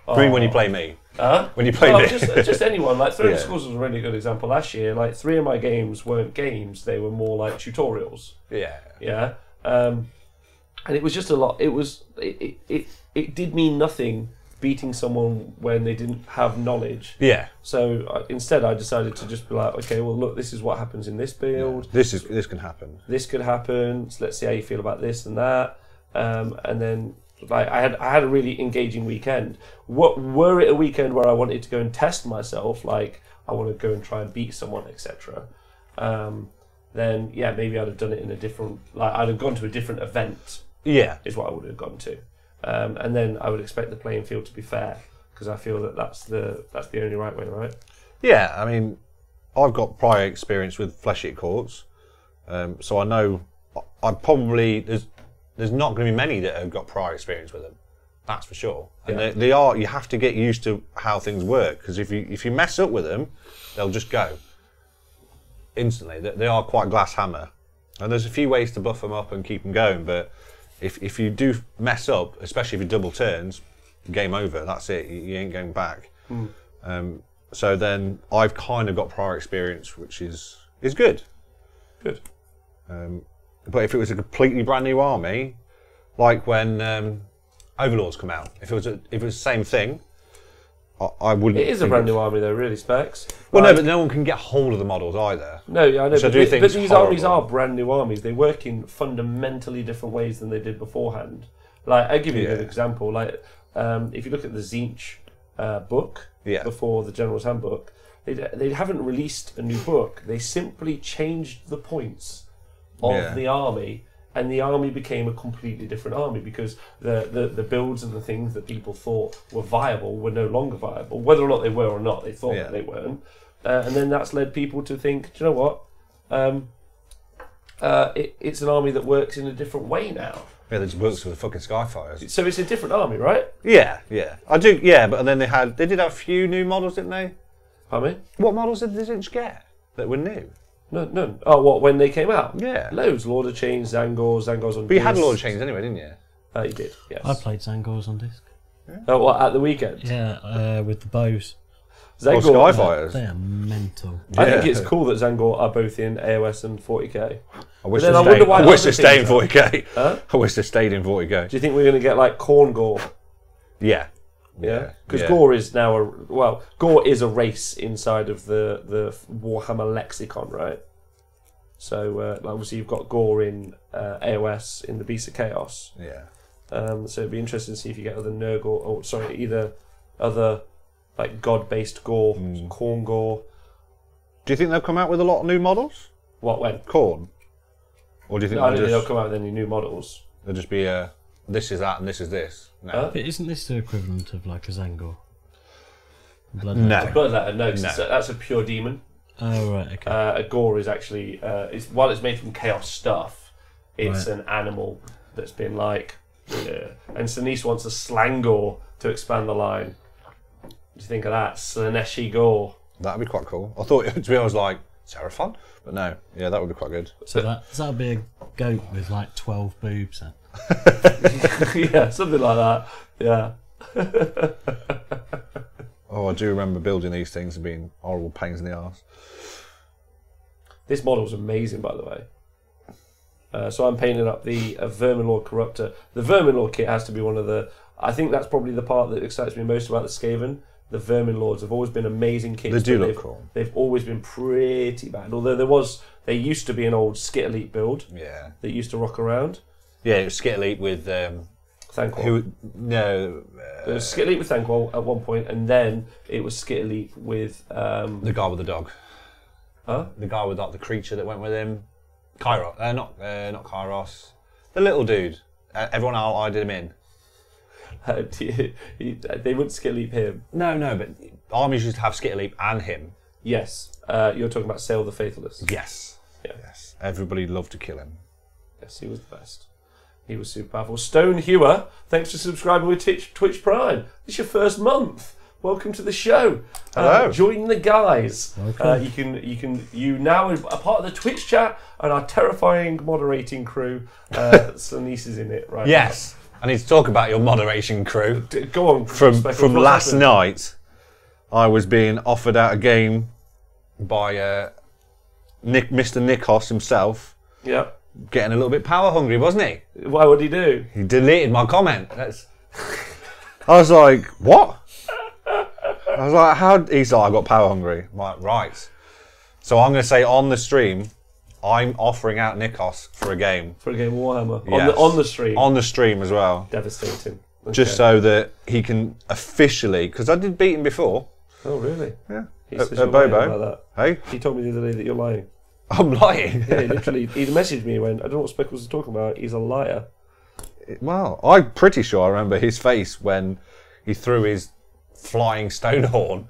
oh. When you play me. Huh? When you play me. Just anyone. Throwing Schools was a really good example last year. 3 of my games weren't games; they were more like tutorials. Yeah. Yeah. And it was just a lot. It did me nothing beating someone when they didn't have knowledge. Yeah. So instead, I decided to just be like, okay, well, look, this is what happens in this build. Yeah. This can happen. This could happen. So let's see how you feel about this and that. And then, like, I had a really engaging weekend. Were it a weekend where I wanted to go and test myself, like I want to go and try and beat someone, etc. Then yeah, maybe I'd have done it in a different. Like I'd have gone to a different event. Yeah, is what I would have gone to. And then I would expect the playing field to be fair, because I feel that that's the only right way, right? Yeah, I mean, I've got prior experience with flesh eat courts, so I know I probably there's not going to be many that have got prior experience with them. That's for sure. And they are. You have to get used to how things work, because if you mess up with them, they'll just go instantly. They are quite glass hammer, and there's a few ways to buff them up and keep them going, but if you do mess up, especially if you double turns, game over. That's it. You ain't going back. So then I've kind of got prior experience, which is good. Good. But if it was a completely brand new army, like when Overlords come out, if it was the same thing, I wouldn't. It is a brand new army, though, really, Specs. Well, no, but no one can get hold of the models either. No, yeah, I know. So But these armies are brand new armies. They work in fundamentally different ways than they did beforehand. Like, I'll give you a good example. Like, if you look at the Tzeentch book before the General's Handbook, they haven't released a new book. They simply changed the points of the army, and the army became a completely different army because the builds and the things that people thought were viable were no longer viable. Whether or not they were or not, they thought that they weren't. And then that's led people to think, do you know what? It's an army that works in a different way now. Yeah, that just works with the fucking Skyfires. So it's a different army, right? Yeah. I do, but then they did have a few new models, didn't they? Pardon me? What models did the Tzeentch get that were new? No. Oh, what, when they came out? Yeah. Loads. Lord of Chains, Zangors on But you had Lord of Chains anyway, didn't you? You did, yes. I played Zangors on disc. Oh, what, at the weekend? Yeah, with the bows. Zangor, Skyfires. They are mental. I think it's cool that Zangor are both in AOS and 40k. I wish But then they I wonder why other stayed in things 40k. Huh? I wish they stayed in 40k. Do you think we're going to get like Khorne Gore? Yeah. Yeah, because Gore is now Gore is a race inside of the Warhammer lexicon, right? So obviously you've got Gore in AOS in the Beast of Chaos. Yeah. So it'd be interesting to see if you get other Nurgle, either other like god-based Gore, Khorne Gore. Do you think they'll come out with a lot of new models? What when? Khorne? Or do you think I don't think they'll come out with any new models. They'll just be this is that and this is this? No. Huh? But isn't this the equivalent of like a Zangor? No. Bloodletter, no, that's a pure demon. Oh, right, okay. A Gore is actually, while it's made from chaos stuff, it's an animal that's been like, and Sinise wants a Slangor to expand the line. What do you think of that? Slaneshi Gore. That'd be quite cool. I thought, to be honest, like, Seraphon? But no, yeah, that would be quite good. So that'd be a goat with like 12 boobs then? Yeah, something like that. Yeah. Oh, I do remember building these things and being horrible pains in the arse. This model's amazing, by the way. So I'm painting up the Verminlord Corruptor. The Verminlord kit has to be one of the... I think that's probably the part that excites me most about the Skaven. The Verminlords have always been amazing kits. They do look cool. They've always been pretty bad. Although there used to be an old Skit Elite build that used to rock around. Yeah, it was Skit Elite with... Thanquol. There was Skit Elite with Thanquol at one point, and then it was Skit Elite with... the guy with the dog. Huh? The guy with like the creature that went with him. Kairos. Not Kairos. The little dude. Everyone eyed him in. They wouldn't Skit Leap him. No, but armies used to have Skit Leap and him. Yes. You're talking about Sail the Faithless. Yes. Yeah. Yes. Everybody loved to kill him. Yes, he was the best. He was super powerful. Stone Hewer, thanks for subscribing with Twitch Prime. This is your first month. Welcome to the show. Hello. Join the guys. Okay. You now are a part of the Twitch chat and our terrifying moderating crew. Sinise is in it right Yes. I need to talk about your moderation crew. Go on. From Speckles, last happened? night, I was being offered out a game by Mr. Nikos himself. Yeah. getting a little bit power hungry, wasn't he? Why would he do? He deleted my comment. I was like, what? I was like, how? He's like, I got power hungry. I'm like, right. So I'm going to say on the stream, I'm offering out Nikos for a game. For a game of Warhammer? Yes. On the stream? On the stream as well. Devastating. Okay. Just so that he can officially, because I did beat him before. Oh, really? Yeah. He says At you're lying Bobo. about Hey? that. He told me the other day that you're lying. I'm lying. Yeah, literally. He messaged me and went, I don't know what Speccles is talking about. He's a liar. Well, I'm pretty sure I remember his face when he threw his flying stone horn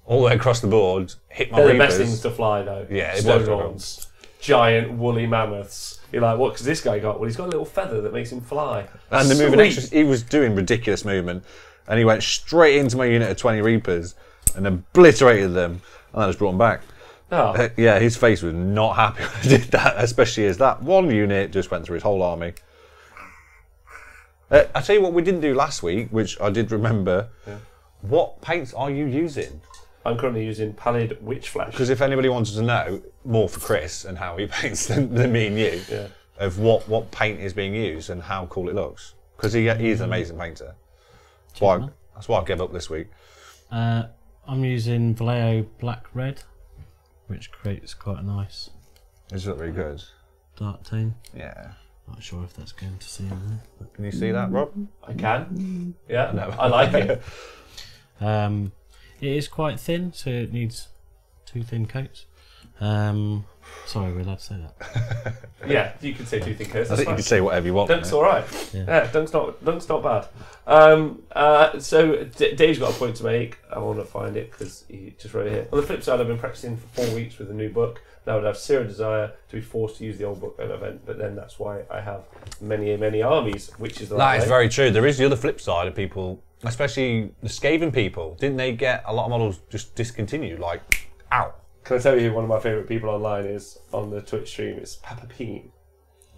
all the way across the board, hit my They're the Reapers. best things to fly, though. Yeah, it Stone was horns. Giant woolly mammoths. You're like, what? Because this guy got? Well, he's got a little feather that makes him fly. And the moving Sweet. extras, he was doing ridiculous movement, and he went straight into my unit of 20 Reapers and obliterated them, and I just brought him back. Oh. Yeah, his face was not happy when I did that, especially as that one unit just went through his whole army. I tell you what we didn't do last week, which I did remember. Yeah. What paints are you using? I'm currently using Pallid Witch Flash. Because if anybody wanted to know more for Chris and how he paints than me and you, Yeah. of what paint is being used and how cool it looks. Because he is an amazing painter. That's why I gave up this week. I'm using Vallejo Black Red, which creates quite a nice Does it look really good? dark tone. Yeah. Not sure if that's going to see in Can you see that, Rob? I can. Yeah, No. I like it. there. It is quite thin, so it needs 2 thin coats. Sorry, we're allowed to say that. Yeah, you can say 2 thin coats. I think you can say whatever you want. Dunk's mate. all right. Yeah. Yeah, Dunk's not bad. So Dave's got a point to make. I want to find it because he just wrote it here. On the flip side, I've been practicing for 4 weeks with a new book. Now I would have zero desire to be forced to use the old book at an event, but then that's why I have many armies, which is the That right is way. very true. There is the other flip side of people, especially the Skaven people. Didn't they get a lot of models just discontinued? Like, out. Can I tell you who one of my favourite people online is on the Twitch stream? It's Papa Peen,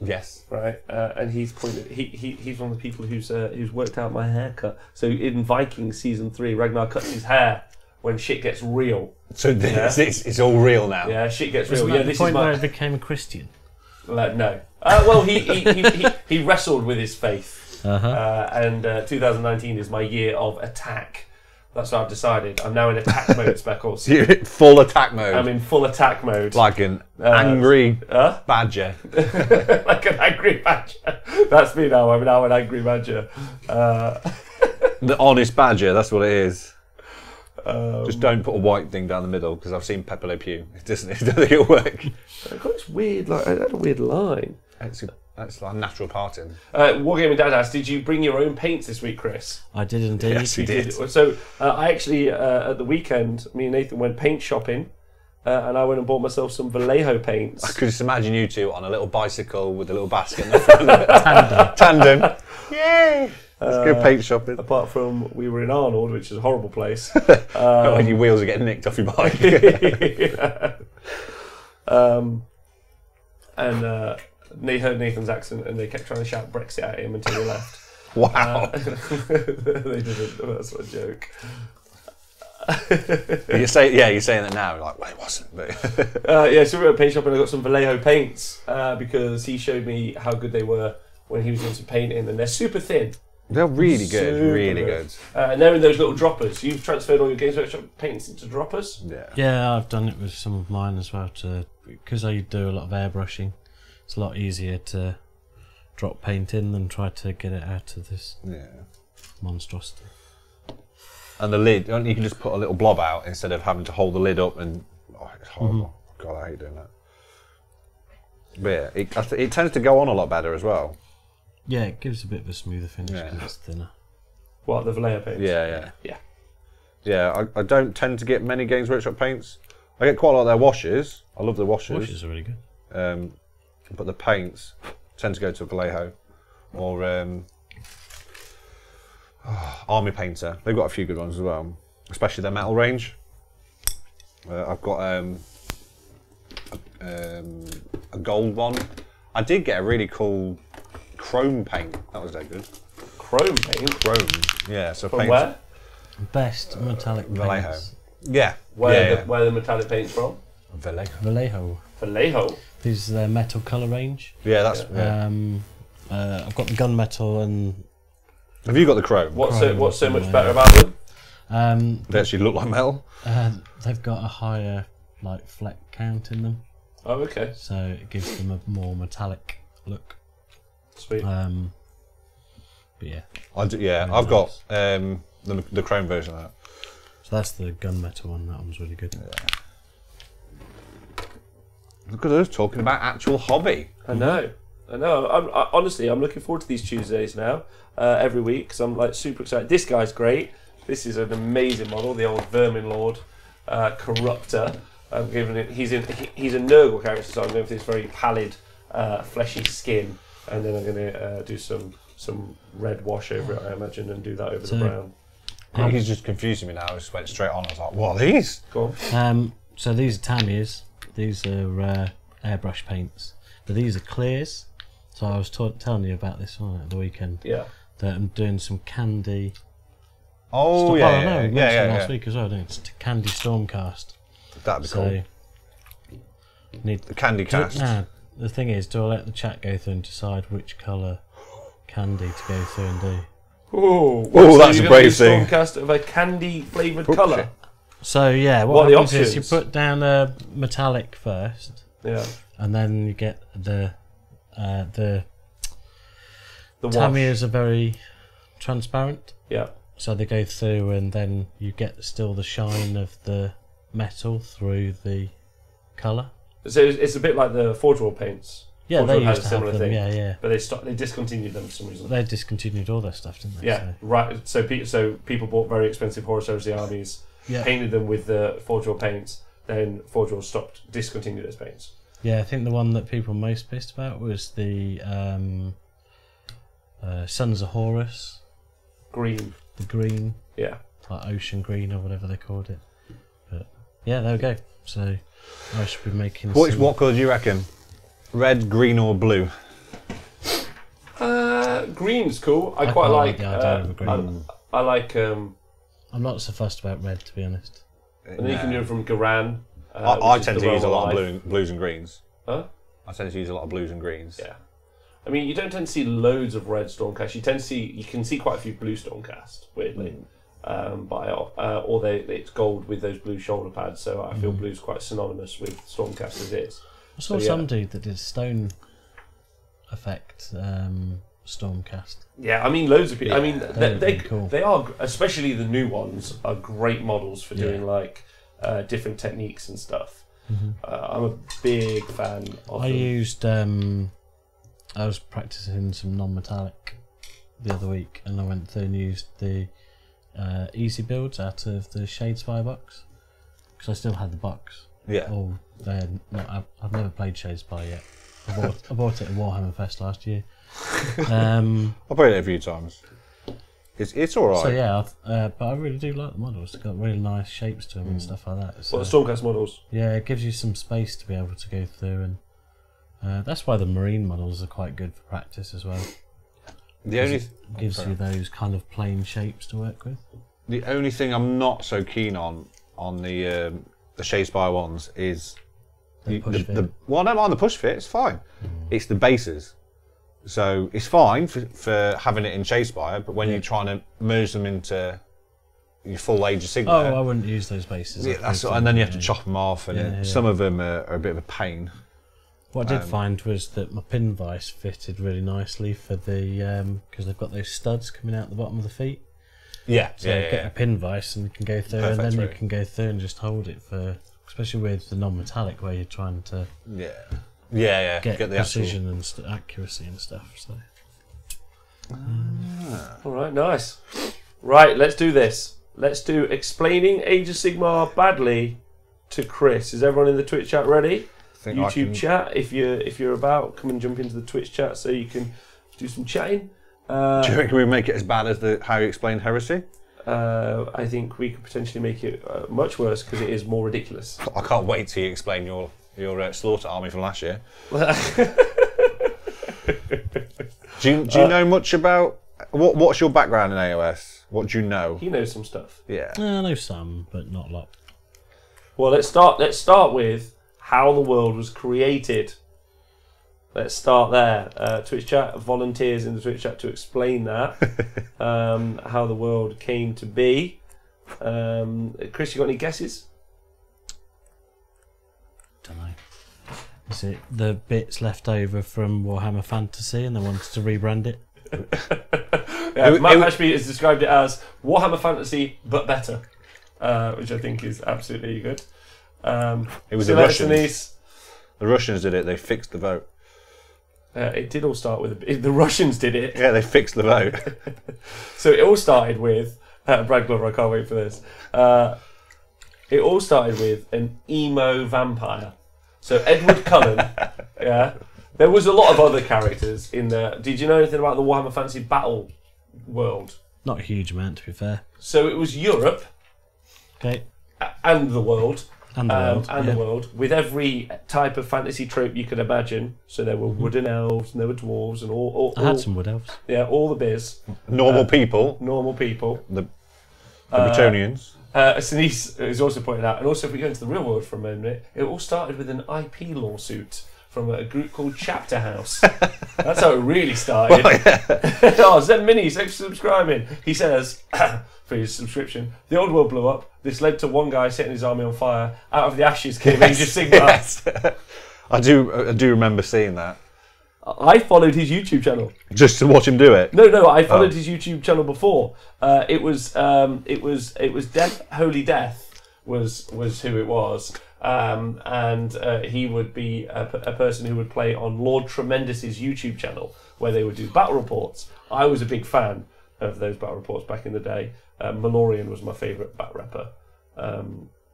Yes. right? And he's pointed. He's one of the people who's worked out my haircut. So in Vikings season 3, Ragnar cuts his hair when shit gets real. So it's all real now. Yeah, shit gets real. Isn't Yeah, that the this is point where my. it became a Christian? No. Well, he wrestled with his faith. Uh-huh. And 2019 is my year of attack. That's what I've decided. I'm now in attack mode, Speckles. You're in full attack mode. I'm in full attack mode. like an angry Huh? badger. Like an angry badger. That's me now. I'm now an angry badger. The honest badger, that's what it is. Just don't put a white thing down the middle, because I've seen Pepe Le Pew. It doesn't think it'll work. I've got this weird, like, I had a weird line. That's like a natural parting. Wargaming Dad asked, did you bring your own paints this week, Chris? I did indeed. Yes, he did. So I actually, at the weekend, me and Nathan went paint shopping, and I went and bought myself some Vallejo paints. I could just imagine you two on a little bicycle with a little basket in the front of it. Tandem. Yay! Let's go paint shopping. Apart from we were in Arnold, which is a horrible place. When your wheels are getting nicked off your bike. Yeah. And they heard Nathan's accent and they kept trying to shout Brexit at him until he left. Wow. They didn't. That's a joke. You're saying that now. Like, well, it wasn't. But Yeah, so we were at paint shop and I got some Vallejo paints because he showed me how good they were when he was doing some painting, and they're super thin. they're really good. Super Really good. And they're in those little droppers. You've transferred all your Games Workshop paints into droppers? Yeah. Yeah, I've done it with some of mine as well, because I do a lot of airbrushing. It's a lot easier to drop paint in than try to get it out of this monstrosity. And the lid, you can just put a little blob out instead of having to hold the lid up, and it's horrible. God, I hate doing that. But yeah, it tends to go on a lot better as well. Yeah, it gives a bit of a smoother finish Yeah. because it's thinner. What, the Vallejo paints? Yeah. Yeah. I don't tend to get many Games Workshop paints. I get quite a lot of their washes. I love the washes. Washes are really good. But the paints tend to go to Vallejo or Army Painter. They've got a few good ones as well, especially their metal range. I've got a gold one. I did get a really cool chrome paint. That was very good. Chrome paint? Chrome, yeah. So From where? Best metallic Vallejo. paints. Yeah. Where yeah. the metallic paint's from? Vallejo. Vallejo. These are their metal colour range. Yeah, that's. Yeah. I've got the gunmetal and. Have you got the chrome? What's so much better about them? They actually look like metal. They've got a higher like fleck count in them, Oh, okay. so it gives them a more metallic look. Sweet. But yeah. I've got the chrome version of that. So that's the gunmetal one. That one's really good. Yeah. Look at us talking about actual hobby. I know. Honestly, I'm looking forward to these Tuesdays now, every week, because I'm like super excited. This guy's great. This is an amazing model, the old Vermin Lord, Corruptor. I'm giving it. He's a Nurgle character, so I'm going for this very pallid, fleshy skin, and then I'm going to do some red wash over it, I imagine, and do that over the brown. I think he's just confusing me now. I just went straight on. I was like, what are these? Go on. So these are Tamiya's. These are airbrush paints, but these are clears. So I was telling you about this one at the weekend. Yeah. That I'm doing some candy. Oh, we mentioned last yeah. week as well, didn't it? It's candy Stormcast. That'd be cool. Need The candy cast. the thing is, do I let the chat go through and decide which colour candy to go through and do? Oh, that's a brave thing. Stormcast of a candy flavoured colour. So yeah, What are the happens is options? you put down a metallic first, Yeah. and then you get the wash. Tamiya's are very transparent. Yeah. So they go through, and then you get still the shine of the metal through the colour. So it's a bit like the Forge World paints. Yeah, Forge they World had used a to have similar them. thing. Yeah. But they discontinued them for some reason. They discontinued all their stuff, didn't they? Yeah, right. So people bought very expensive Horus Heresy armies, painted them with the Forge World paints. Then Forge World discontinued those paints. Yeah, I think the one that people were most pissed about was the Sons of Horus. Green. The green. Yeah. Like ocean green or whatever they called it. But yeah, there we go. So I should be making. What colour do you reckon? Red, green, or blue? Green's cool. I quite quite like. the idea of a green. I like. I'm not so fussed about red, to be honest. And then you can do it from Garan. I which is tend the to use a Realm lot Alive. of blues and greens. Huh? I tend to use a lot of blues and greens. Yeah. I mean, you don't tend to see loads of red Stormcast. You can see quite a few blue Stormcast, weirdly. It's gold with those blue shoulder pads, so I feel blue's quite synonymous with Stormcast as is. I saw some dude that did stone effect Stormcast. Yeah, I mean, loads of people. I mean, they're really cool. they are, especially the new ones, are great models for doing like different techniques and stuff. I'm a big fan of them. Used. I was practicing some non-metallic the other week, and I went through and used the easy builds out of the Shadespire box because I still had the box. Yeah. Oh, they're not. I've never played Shadespire yet. I bought it at Warhammer Fest last year. I've played it a few times. It's all right. So yeah, but I really do like the models. They've got really nice shapes to them and stuff like that. So, What, the Stormcast models? yeah, it gives you some space to be able to go through, and that's why the marine models are quite good for practice as well. The only Gives you those kind of plain shapes to work with. the only thing I'm not so keen on the Shadespire ones is well, I don't mind the push fit. It's fine. It's the bases. So it's fine for having it in Shadespire, but when you're trying to merge them into your full Age of Sigmar, Oh, I wouldn't use those bases. yeah, and then you have to chop them off, and some of them are a bit of a pain. What I did find was that my pin vise fitted really nicely for the because they've got those studs coming out the bottom of the feet. Yeah, So get a pin vise and you can go through, Perfect, and then really. you can go through and just hold it for, especially with the non-metallic where you're trying to yeah. get the precision and accuracy and stuff. So All right, nice. Right, let's do this. Let's do explaining Age of Sigmar badly to Chris. Is everyone in the Twitch chat ready? YouTube chat. If you're about, come and jump into the Twitch chat so you can do some chatting. Do you reckon we make it as bad as how you explained heresy? I think we could potentially make it much worse because it is more ridiculous. I can't wait till you explain your slaughter army from last year. Do you know much about what's your background in AOS? What do you know? He knows some stuff. Yeah. I know some, but not a lot. Well, let's start with how the world was created. Let's start there. Twitch chat, volunteers in the Twitch chat to explain that. How the world came to be. Chris, you got any guesses? Don't know. Is it the bits left over from Warhammer Fantasy and they wanted to rebrand it? Matt Ashby has described it as Warhammer Fantasy, but better, which I think is absolutely good. It was the Russians. The Russians did it. They fixed the vote. It did all start with the Russians did it. Yeah, they fixed the vote. So it all started with Brad Glover. I can't wait for this. It all started with an emo vampire. So Edward Cullen. Yeah, there was a lot of other characters in there. Did you know anything about the Warhammer Fantasy Battle world? Not a huge amount, to be fair. So it was Europe. Okay. And the world. And the world. The world, with every type of fantasy trope you could imagine. So there were wooden elves, and there were dwarves, and all I had some wood elves. Yeah, all the biz. Normal people. The Bretonians. Sinise is also pointed out, and also if we go into the real world for a moment, it all started with an IP lawsuit from a group called Chapter House. That's how it really started. Zen Mini, thanks for subscribing. He says, for his subscription, the old world blew up. This led to one guy setting his army on fire. Out of the ashes came Age of Sigmar. Yes. I do remember seeing that. I followed his YouTube channel just to watch him do it. No, I followed his YouTube channel before. It was Death, Holy Death was who it was, and he would be a person who would play on Lord Tremendous's YouTube channel where they would do battle reports. I was a big fan of those battle reports back in the day. Malorian was my favourite bat rapper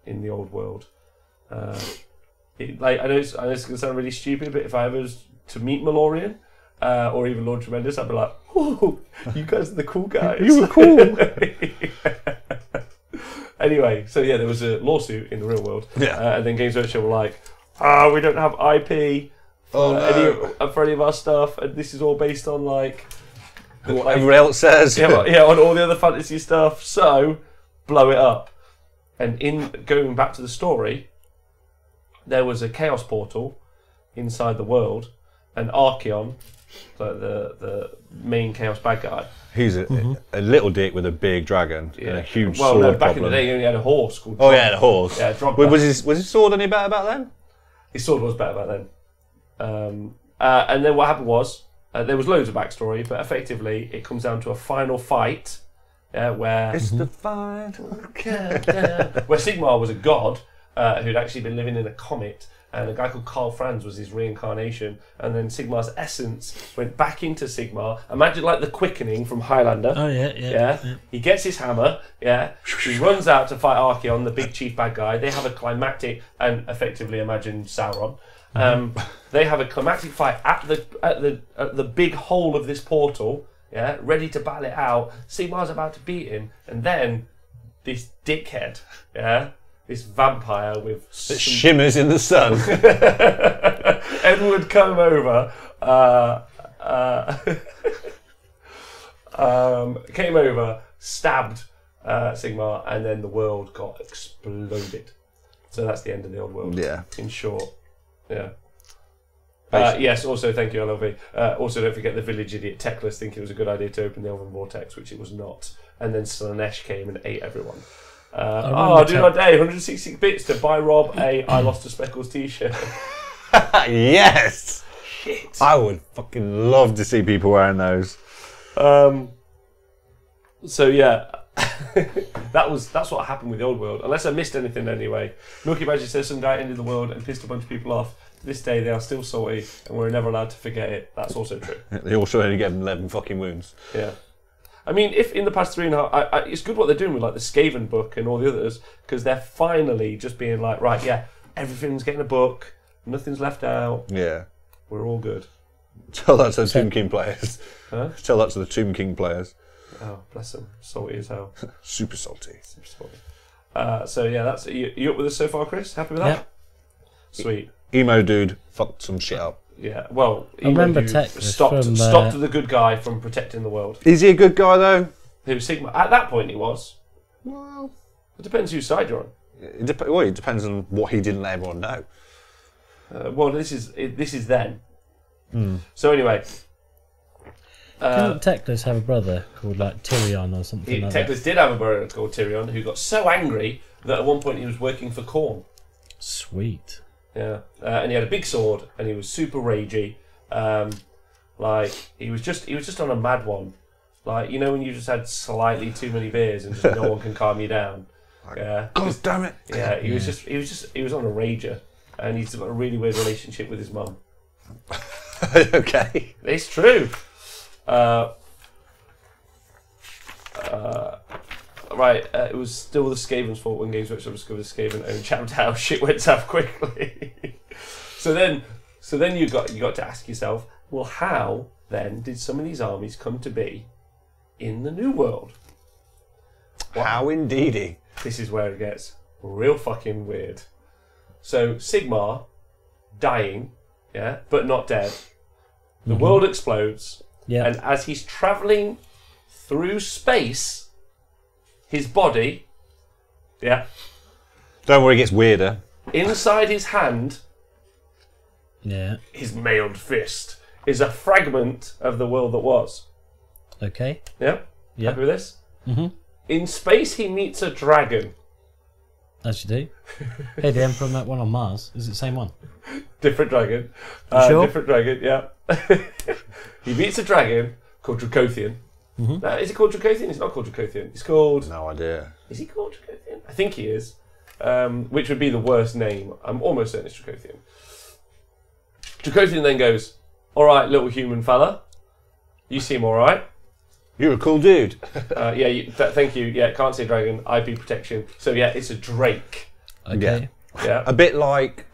in the old world. I know it's going to sound really stupid, but if I ever was to meet Malorian or even Lord Tremendous, I'd be like, "Oh, you guys are the cool guys. You were cool." Anyway, so yeah, there was a lawsuit in the real world, yeah. And then Games Workshop were like, we don't have IP for any of our stuff, and this is all based on like what everyone else says. Yeah, on all the other fantasy stuff. So blow it up. And in going back to the story, there was a chaos portal inside the world, and Archeon, the main chaos bad guy. He's a little dick with a big dragon and a huge well, sword no, back problem. in the day, he only had a horse called. Oh yeah, the horse. Yeah, was his sword any better back then? His sword was better back then. And then what happened was there was loads of backstory, but effectively it comes down to a final fight. Where it's the final countdown. Where Sigmar was a god who'd actually been living in a comet, and a guy called Karl Franz was his reincarnation, and then Sigmar's essence went back into Sigmar. Imagine like the quickening from Highlander. Oh yeah. He gets his hammer. Yeah, he runs out to fight Archeon, the big chief bad guy. They have a climactic, and effectively imagine Sauron. They have a climactic fight at the big hole of this portal. Yeah, ready to battle it out. Sigmar's about to beat him, and then this dickhead, this vampire with that shimmers in the sun. Edward come over, came over, stabbed Sigmar, and then the world got exploded. So that's the end of the old world. Yeah. In short, yeah. Yes, also thank you, LLV. Also don't forget the village idiot Teclis thinking it was a good idea to open the Elven Vortex, which it was not. And then Slanesh came and ate everyone. Do not day, 166 bits to buy Rob a I Lost to Speckles t-shirt. Yes! Shit. I would fucking love to see people wearing those. So yeah, that's what happened with the old world. Unless I missed anything anyway. Milky Badger says some guy ended the world and pissed a bunch of people off. To this day, they are still salty, and we're never allowed to forget it. That's also true. They also only get 11 fucking wounds. Yeah. I mean, if in the past 3.5... it's good what they're doing with like the Skaven book and all the others, because they're finally just being like, right, yeah, everything's getting a book, nothing's left out. Yeah. We're all good. Tell that to the Tomb King players. Huh? Tell that to the Tomb King players. Oh, bless them. Salty as hell. Super salty. Super salty. So yeah, that's you up with us so far, Chris? Happy with that? Yeah. Sweet. Emo dude fucked some shit up. Yeah, well, I remember Teclis stopped from, the good guy from protecting the world. Is he a good guy though? He was Sigmar. At that point, he was. Well, It depends whose side you're on. it depends on what he didn't let everyone know. Well, this is then. So anyway, Didn't Teclis have a brother called like Tyrion or something like that? Teclis did have a brother called Tyrion who got so angry that at one point he was working for Khorne. Sweet. Yeah, and he had a big sword, and he was super ragey. Like he was just on a mad one. Like, you know, when you just had slightly too many beers and just no one can calm you down. Yeah. God damn it. Yeah, he was on a rager, and he's got a really weird relationship with his mum. Okay. It's true. Right, it was still the Skaven's fault when Games Workshop discovered Skaven owned Chatham House. Shit went south quickly. so then you got to ask yourself, well, how then did some of these armies come to be in the New World? How indeedy. This is where it gets real fucking weird. So Sigmar dying, yeah, but not dead. The world explodes, and as he's travelling through space, his body, Don't worry, it gets weirder. inside his hand, Yeah. his mailed fist, is a fragment of the world that was. Okay. Yeah? Yeah. Happy with this? Mm-hmm. In space, he meets a dragon. As you do. Hey, the Emperor met one on Mars. Is it the same one? Different dragon. Sure? Different dragon, yeah. He meets a dragon called Dracothian. Is it called Dracothian? It's not called Dracothian. It's called... No idea. Is he called Dracothian? I think he is. Which would be the worst name. I'm almost certain it's Dracothian. Dracothian then goes, alright, little human fella. You seem alright. You're a cool dude. Thank you. Yeah, can't say dragon. IP protection. So yeah, it's a drake. Okay. Yeah. A bit like...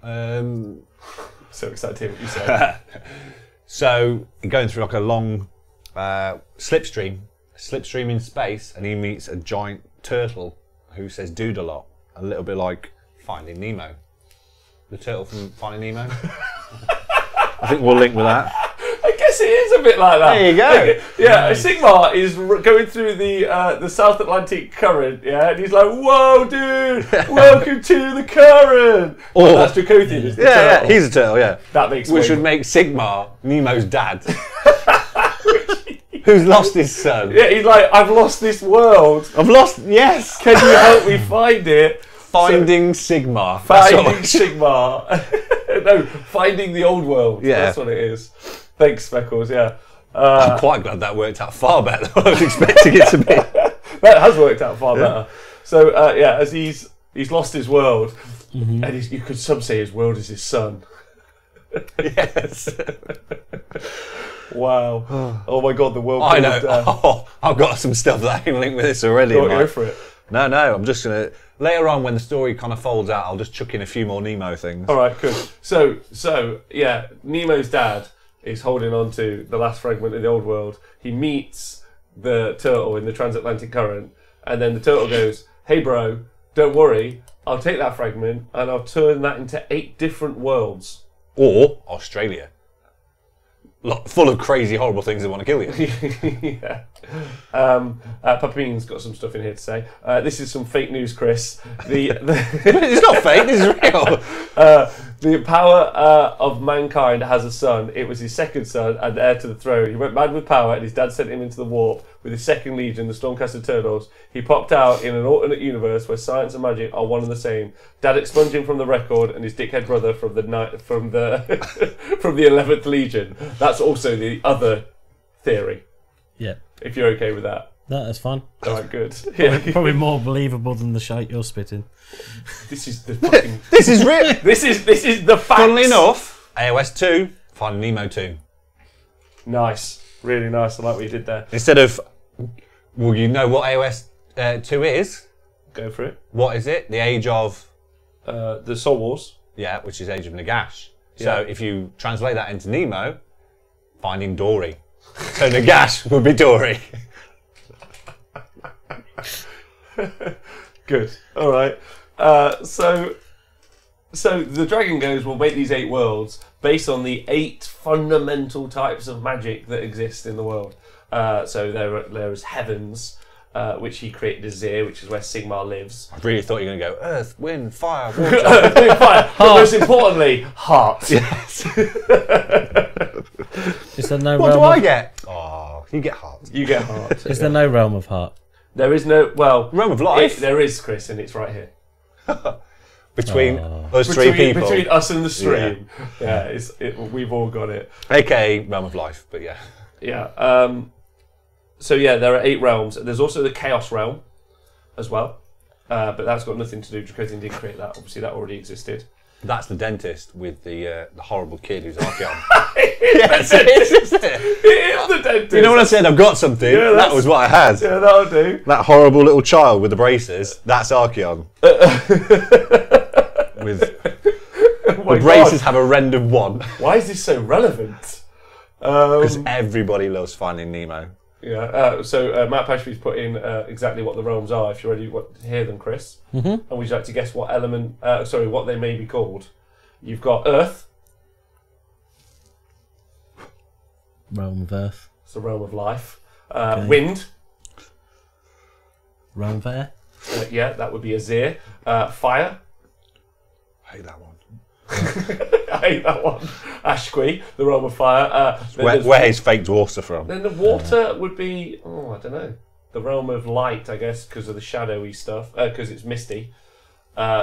So excited to hear what you say. So, going through like a long slipstream in space, and he meets a giant turtle who says dude a lot. A little bit like Finding Nemo. The turtle from Finding Nemo. I think we'll link with that. I guess it is a bit like that. There you go. Yeah, Sigmar is going through the South Atlantic current, yeah, and he's like, whoa, dude, welcome to the current. Or, that's Dracothian, is the yeah, turtle. he's a turtle, yeah. That makes Which would make Sigmar Nemo's dad. Who's lost his son. Yeah, he's like, I've lost this world. I've lost, yes. Can you help me find it? Finding Sigmar. Finding Sigmar. No, finding the old world. Yeah. That's what it is. Thanks, Speckles, yeah. I'm quite glad that worked out far better than I was expecting it to be. That has worked out far better. So, as he's lost his world, and you could some say his world is his son. Yes. Wow. Oh my god, the world. I know. Oh, I've got some stuff that I can link with this already. Go for it. No, I'm just going to... Later on, when the story kind of folds out, I'll just chuck in a few more Nemo things. All right, good. So, yeah, Nemo's dad is holding on to the last fragment of the old world. He meets the turtle in the transatlantic current, and then the turtle goes, hey, bro, don't worry. I'll take that fragment, and I'll turn that into 8 different worlds. Or Australia. Full of crazy, horrible things that want to kill you. Yeah. Papine's got some stuff in here to say. This is some fake news, Chris. It's not fake, this is real. The power of mankind has a son. It was his second son and heir to the throne. He went mad with power, and his dad sent him into the warp with his second legion, the Stormcaster Turtles. He popped out in an alternate universe where science and magic are one and the same. Dad expunged him from the record, and his dickhead brother from the 11th Legion. That's also the other theory. Yeah. If you're okay with that. That's fine. All right, good. Yeah. Probably more believable than the shite you're spitting. This is the fucking. This is real. This is the facts. Funnily enough, AOS 2, Finding Nemo 2. Nice, really nice. I like what you did there. Instead of, well, you know what AOS 2 is? Go for it. What is it? The Age of... The Soul Wars. Yeah, which is Age of Nagash. So Yeah. if you translate that into Nemo, Finding Dory. So Nagash would be Dory. Good. All right. So the dragon goes, we'll make these 8 worlds based on the 8 fundamental types of magic that exist in the world. So there is heavens, which he created Azir, which is where Sigmar lives. I really thought you were going to go Earth, Wind, Fire, Water. Fire, but most importantly, heart. Yes. Is there no What realm do I of, get? Oh, you get heart. You get heart. Is there no realm of heart? There is no, well... Realm of life? There is, Chris, and it's right here. Between us three people. Between us and the stream. Yeah, we've all got it. AKA Realm of Life, but yeah. Yeah. So yeah, there are 8 realms. There's also the Chaos Realm as well. But that's got nothing to do, Dracothian didn't create that. Obviously, that already existed. That's the dentist with the horrible kid who's Archeon. Yes, it is, isn't it? It is the dentist. You know when I said I've got something? Yeah, that was what I had. Yeah, that'll do. That horrible little child with the braces, that's Archeon. With the braces have a rend of 1. Why is this so relevant? Because everybody loves Finding Nemo. Yeah, so Matt Pashby's put in exactly what the realms are, if you're ready to hear them, Chris. Mm-hmm. And would you like to guess what element, what they may be called? You've got Earth. Realm of Earth. It's the realm of life. Wind. Realm of Air. Yeah, that would be Azir. Fire. I hate that one. I hate that one. Ashqui, the realm of fire. Where is fake dwarfs are from? Then the water would be, I don't know, the realm of light, I guess, because of the shadowy stuff, because it's misty.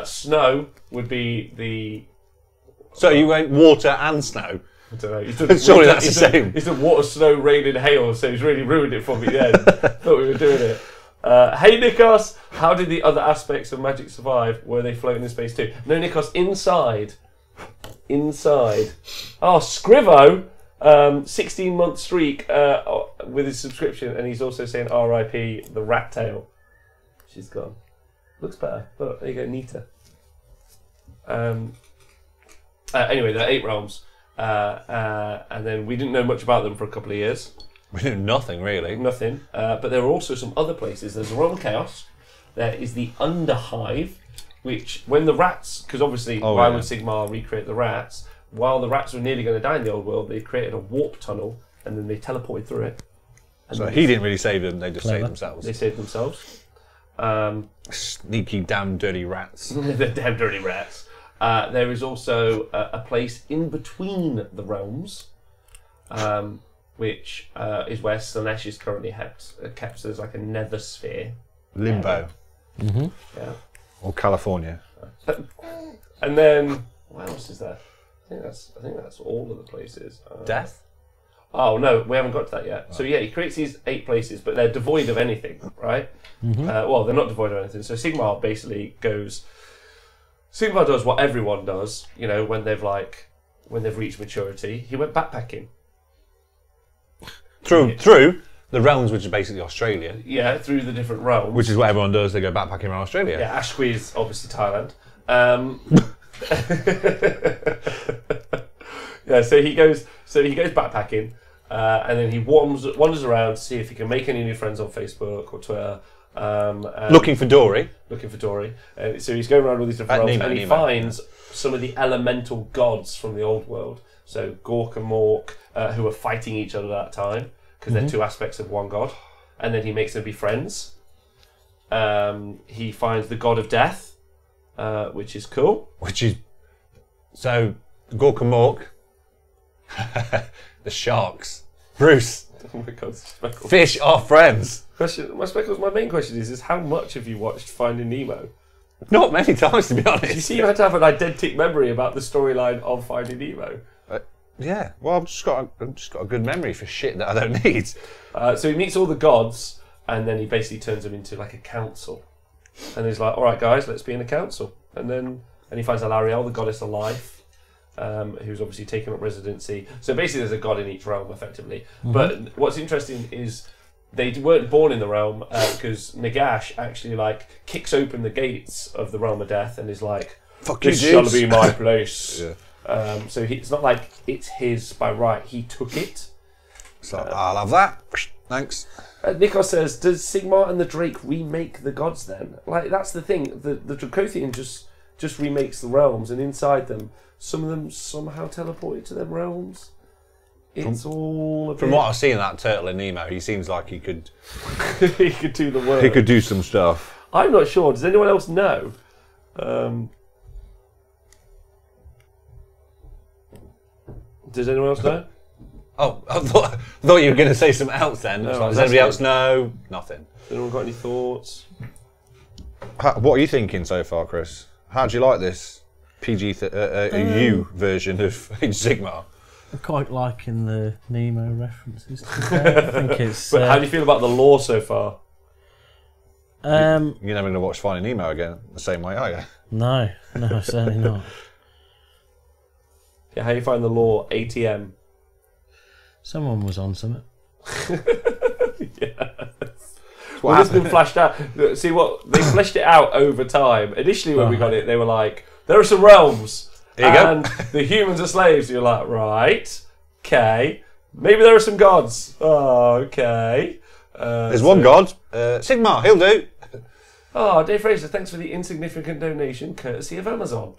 Snow would be the... So you went water and snow? I don't know. Surely that's the same. He's done water, snow, rain and hail, so he's really ruined it for me. Yeah, thought we were doing it. Hey Nikos, how did the other aspects of magic survive? Were they floating in space too? No, Nikos, inside. Oh, Scrivo, 16-month streak with his subscription, and he's also saying RIP the rat tail. She's gone. Looks better. Look, there you go, Nita. Anyway, there are 8 realms, and then we didn't know much about them for a couple of years. We knew nothing really. Nothing. But there are also some other places. There's the realm of chaos. There is the Underhive, which when the rats, because obviously why would Sigmar recreate the rats? While the rats were nearly going to die in the old world, they created a warp tunnel and then they teleported through it. And So he didn't really save them, they just saved themselves. They saved themselves. Sneaky, damn dirty rats. The damn dirty rats. There is also a place in between the realms, which is where Slanesh is currently kept. So there's like a nether sphere. Limbo. Mm-hmm. Yeah. Or California. And then what else is there? I think that's all of the places. Death? Oh no, we haven't got to that yet. So yeah, he creates these 8 places, but they're devoid of anything, right? Mm-hmm. Well, they're not devoid of anything. So Sigmar basically goes. Sigmar does what everyone does, you know, when they've reached maturity. He went backpacking. Through the realms, which is basically Australia. Yeah, through the different realms. Which is what everyone does. They go backpacking around Australia. Yeah, Ashqui is obviously Thailand. Yeah, so he goes backpacking, and then he wanders around to see if he can make any new friends on Facebook or Twitter. Looking for Dory. So he's going around all these different realms, and he finds some of the elemental gods from the old world. So Gork and Mork, who are fighting each other at that time, because they're 2 aspects of one god. And then he makes them be friends. He finds the god of death, which is cool. So Gork and Mork, the sharks. Bruce. Oh my god, Speckles. Fish are friends. My main question is how much have you watched Finding Nemo? Not many times, to be honest. You see, you had to have an eidetic memory about the storyline of Finding Nemo. Yeah, well, I've just got a good memory for shit that I don't need. So he meets all the gods, and then he basically turns them into like a council. And he's like, "All right, guys, let's be in a council." And he finds Alariel, the goddess of life, who's obviously taken up residency. So basically, there's a god in each realm, effectively. Mm-hmm. But what's interesting is they weren't born in the realm because Nagash actually like kicks open the gates of the realm of death and is like, "Fuck you, this shall be my place." Yeah. So it's not like it's his by right. He took it. So I'll have that. Thanks. Nikos says, "Does Sigmar and the Drake remake the gods then?" Like that's the thing. The Dracothian just remakes the realms, and inside them, some of them somehow teleported to them realms. It's all a From bit... what I've seen of that turtle in Nemo, he seems like he could he could do the work. he could do some stuff. I'm not sure. Does anyone else know? Does anyone else know? Oh, I thought you were going to say something else then. No, Does that's anybody good. else know? Nothing. Has anyone got any thoughts? What are you thinking so far, Chris? How do you like this U version of Age of Sigmar? I'm quite liking the Nemo references. To be fair. I think it's. But how do you feel about the lore so far? You're never going to watch Finding Nemo again the same way, are you? No, certainly not. Yeah, how do you find the lore ATM? Someone was on something. Well, it's been flashed out. See what they fleshed it out over time. Initially, when we got it, they were like, "There are some realms, Here you and go. the humans are slaves." You're like, right, okay. Maybe there are some gods. Oh, okay. There's one god, Sigmar, he'll do. Oh, Dave Fraser, thanks for the insignificant donation, courtesy of Amazon.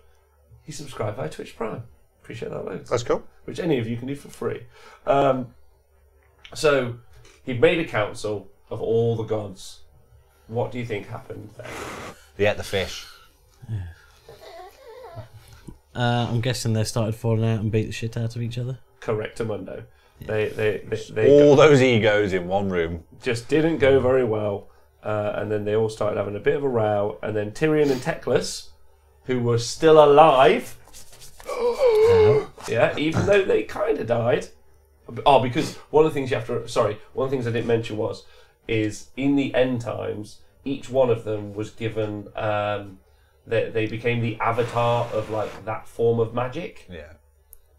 He subscribed via Twitch Prime. Appreciate that loads. That's cool. Which any of you can do for free. So he made a council of all the gods. What do you think happened there? They ate the fish. I'm guessing they started falling out and beat the shit out of each other. Correctamundo. They All those egos in one room. just didn't go very well, and then they all started having a bit of a row, and then Tyrion and Teclis, who were still alive, yeah, even though they kind of died. Oh, because one of the things you have to... Sorry, one of the things I didn't mention is in the end times, each one of them was given... they became the avatar of, like, that form of magic. Yeah.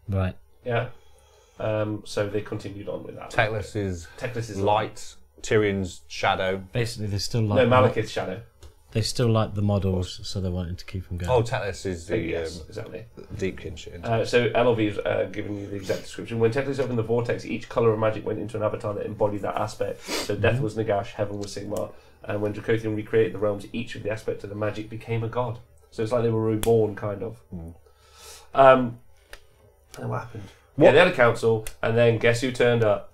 Right. Yeah. So they continued on with that. Teclis is Teclis is light. Tyrion's shadow. Basically, they still like. No, Malekith's shadow. They still like the models, so they wanted to keep them going. Oh, Teclis is the Yes, exactly. deepkin shit. So LLV's giving you the exact description. When Teclis opened the vortex, each colour of magic went into an avatar that embodied that aspect. So death was Nagash, heaven was Sigmar, and when Dracothian recreated the realms, each of the aspects of the magic became a god. So it's like they were reborn, kind of. And what happened? Yeah, they had a council, and then guess who turned up?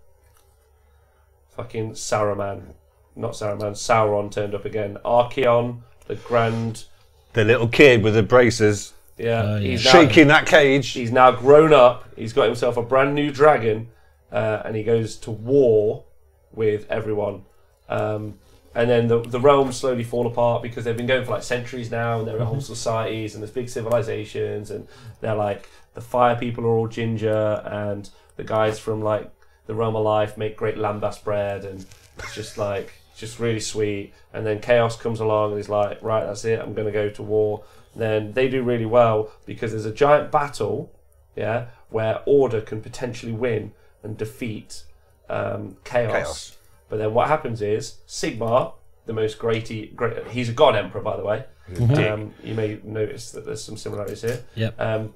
Fucking Saruman. Not Saruman, Sauron turned up again. Archeon, the grand... The little kid with the braces. Yeah, he's now, Shaking that cage. he's now grown up. He's got himself a brand new dragon, and he goes to war with everyone. And then the realms slowly fall apart because they've been going for like centuries now, and there are whole societies and there's big civilizations, and they're like the fire people are all ginger, and the guys from like the realm of life make great lambast bread, and it's just like just really sweet. And then chaos comes along and he's like, right, that's it, I'm going to go to war. Then they do really well because there's a giant battle, yeah, where order can potentially win and defeat chaos. But then what happens is Sigmar, the most great, he's a god emperor, by the way. You may notice that there's some similarities here. Yep.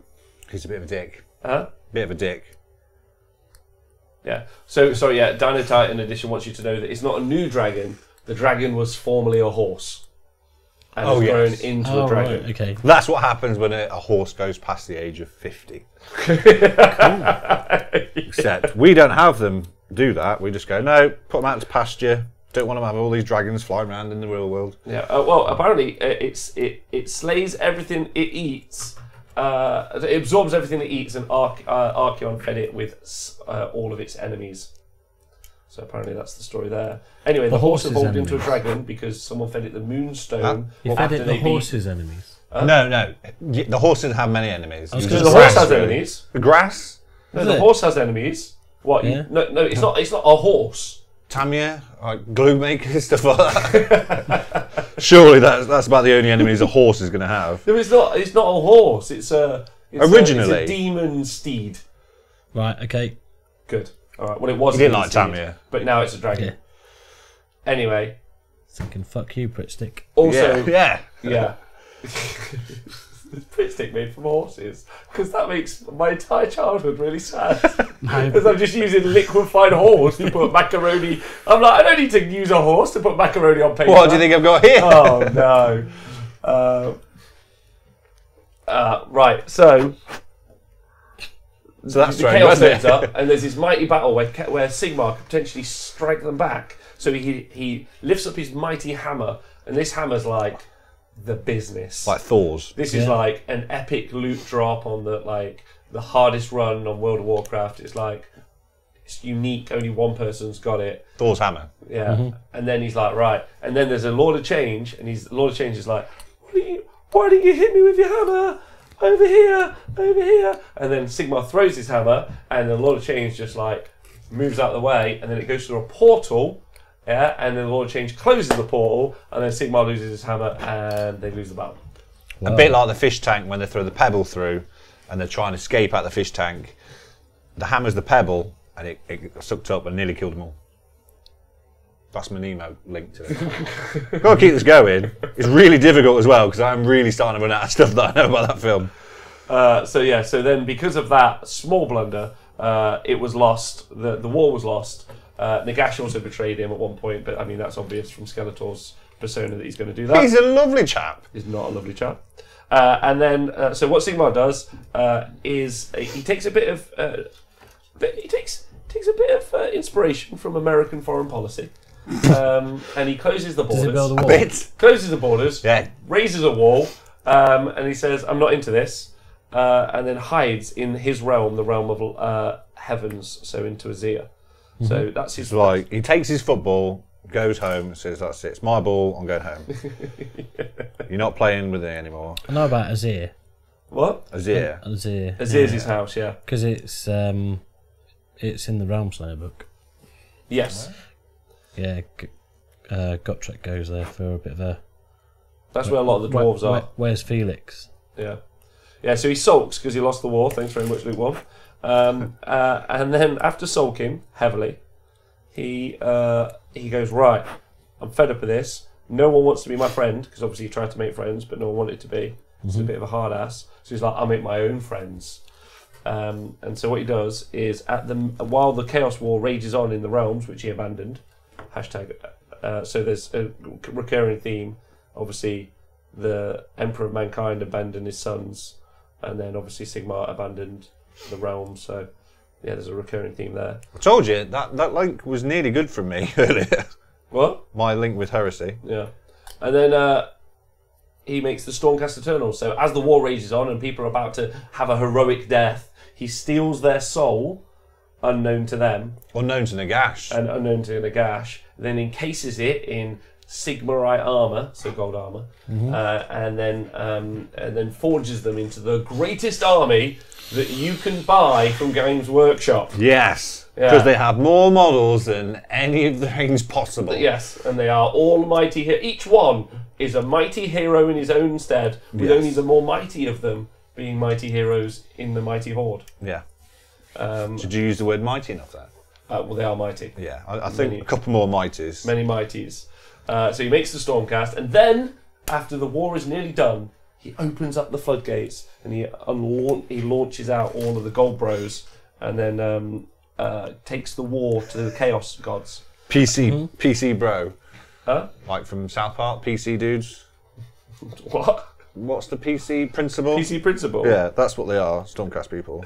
He's a bit of a dick. Huh? Bit of a dick. Yeah. So Dino Titan edition wants you to know that it's not a new dragon. The dragon was formerly a horse. And has grown into a dragon. Right, okay. That's what happens when a horse goes past the age of 50. Except we don't have them do that. We just go, no, put them out into pasture. Don't want to have all these dragons flying around in the real world. Yeah. Well, apparently it slays everything it eats. It absorbs everything it eats, and Archeon fed it with all of its enemies. So apparently that's the story there. Anyway, the horse evolved into a dragon because someone fed it the moonstone. You fed it the horse's enemies. No. The horse doesn't have many enemies. was It's gonna The just horse grass, has really. enemies. The grass? No, Is the it? horse has enemies. What? Yeah. No, it's not. It's not a horse. Tamia, like glue makers, stuff like that. Surely that's about the only enemies a horse is going to have. No, it's not. It's not a horse. It's a Originally. it's a demon steed. Right, okay. Good. All right. Well, it was. You didn't a like demon steed, Tamia. but now it's a dragon. Yeah. Anyway. Thinking, fuck you, Prittstick. Also, yeah. It's Prittstick made from horses, because that makes my entire childhood really sad. No. Because I'm just using liquefied horse to put macaroni. I'm like, I don't need to use a horse to put macaroni on paper. What do you think I've got here? Oh no. Right, so So that's the very chaos good, turns isn't it? up, and there's this mighty battle where Sigmar could potentially strike them back. So he lifts up his mighty hammer, and this hammer's like the business. Like Thor's. This is like an epic loot drop on the hardest run on World of Warcraft. It's like it's unique. Only one person's got it. Thor's hammer. Yeah. And then he's like, right. And then there's a Lord of Change, and Lord of Change is like, why didn't you hit me with your hammer? Over here, over here. And then Sigmar throws his hammer, and the Lord of Change just like moves out of the way, and then it goes through a portal. Yeah, and then the Lord of Change closes the portal, and then Sigmar loses his hammer, and they lose the battle. A bit like the fish tank when they throw the pebble through, and they're trying to escape out the fish tank. The hammer's the pebble, and it sucked up and nearly killed them all. That's my Nemo link to it. Got to keep this going. It's really difficult as well because I'm really starting to run out of stuff that I know about that film. So then because of that small blunder, it was lost. The war was lost. Nagash also betrayed him at one point, but I mean that's obvious from Skeletor's persona that he's going to do that. He's a lovely chap. He's not a lovely chap. And then, so what Sigmar does is he takes a bit of inspiration from American foreign policy, and he closes the borders. Does he build a wall? Closes the borders. Yeah. Raises a wall, and he says, "I'm not into this," and then hides in his realm, the realm of heavens, so into Azir. So that's his. It's like he takes his football, goes home, and says, "That's it. It's my ball. I'm going home. You're not playing with it anymore." I know about Azir. What? Azir. Azir's his house, yeah. Because it's in the Realm Slayer book. Yes. Yeah, Gotrek goes there for a bit of a... That's where a lot of the dwarves are. Where's Felix? Yeah. Yeah, so he sulks because he lost the war. Thanks very much, Luke 1. And then after sulking heavily, he goes, right, I'm fed up of this. No one wants to be my friend, because obviously he tried to make friends, but no one wanted to be. He's a bit of a hard ass. So he's like, I'll make my own friends. And so what he does is, while the Chaos War rages on in the realms, which he abandoned, so there's a recurring theme. Obviously, the Emperor of Mankind abandoned his sons, and then obviously Sigmar abandoned the realm. So yeah, there's a recurring theme there. I told you that link was nearly good from me earlier. What? My link with heresy. Yeah, and then he makes the Stormcast Eternal. So as the war rages on and people are about to have a heroic death, he steals their soul, unknown to them. Unknown to Nagash. And unknown to Nagash. Then encases it in Sigmarite armour, so gold armour, and then forges them into the greatest army that you can buy from Games Workshop. Yes, Yeah. because they have more models than any of the things possible. Yes, and they are all mighty. Each one is a mighty hero in his own stead, with only the more mighty of them being mighty heroes in the mighty horde. Yeah. Did you use the word mighty enough there? Well, they are mighty. Yeah, I think a couple more mighties. Many mighties. So he makes the Stormcast, and then, after the war is nearly done, he opens up the floodgates, and he launches out all of the Gold Bros, and then takes the war to the Chaos Gods. PC bro. Huh? Like from South Park, PC dudes. What? What's the PC principle? PC Principle? Yeah, that's what they are, Stormcast people.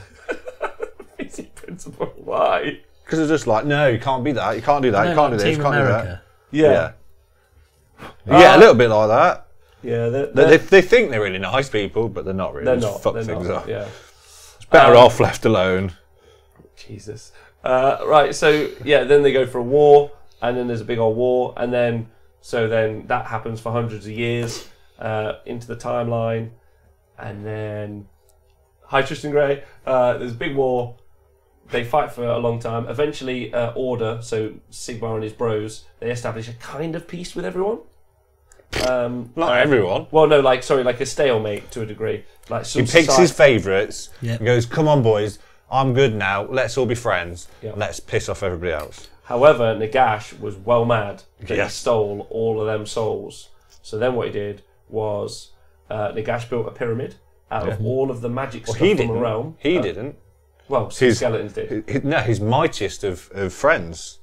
PC Principle, why? Because they're just like, no, you can't be that, you can't do that, you can't do this, you Team can't do that. America. Yeah. Yeah, a little bit like that. Yeah, They think they're really nice people, but they're not really. they're They not. just fuck They're things not, up. yeah. It's better off left alone. Jesus. Right, so yeah, then they go for a war, and then there's a big old war, and then that happens for hundreds of years into the timeline, and then hi Tristan Grey. There's a big war. They fight for a long time. Eventually, Order, so Sigmar and his bros, they establish a kind of peace with everyone. Not everyone. Well, no, like a stalemate to a degree. Like He picks his favourites Yep. and goes, "Come on, boys, I'm good now. Let's all be friends. Yep. Let's piss off everybody else." However, Nagash was well mad that he Yes. stole all of them souls. So then what he did was Nagash built a pyramid out of all of the magic Well, stuff he from didn't. a realm. He didn't. Well, some skeletons did. His mightiest of friends.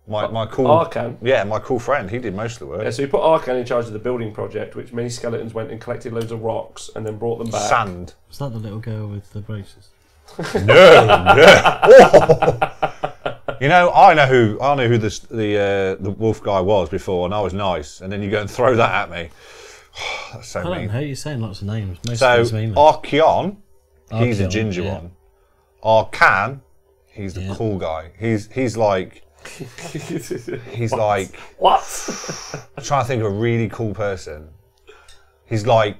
My cool Arcan. Yeah, my cool friend. He did most of the work. Yeah, so he put Arcan in charge of the building project, which many skeletons went and collected loads of rocks and then brought them back. Sand. Was that the little girl with the braces? No. You know, I know who the wolf guy was before, and I was nice, and then you go and throw that at me. That's so I don't mean. know. You're saying lots of names. Most So of these mean. Archeon, he's a Archeon, ginger yeah. one. Arcan, he's the cool guy. He's like What? I'm trying to think of a really cool person. He's like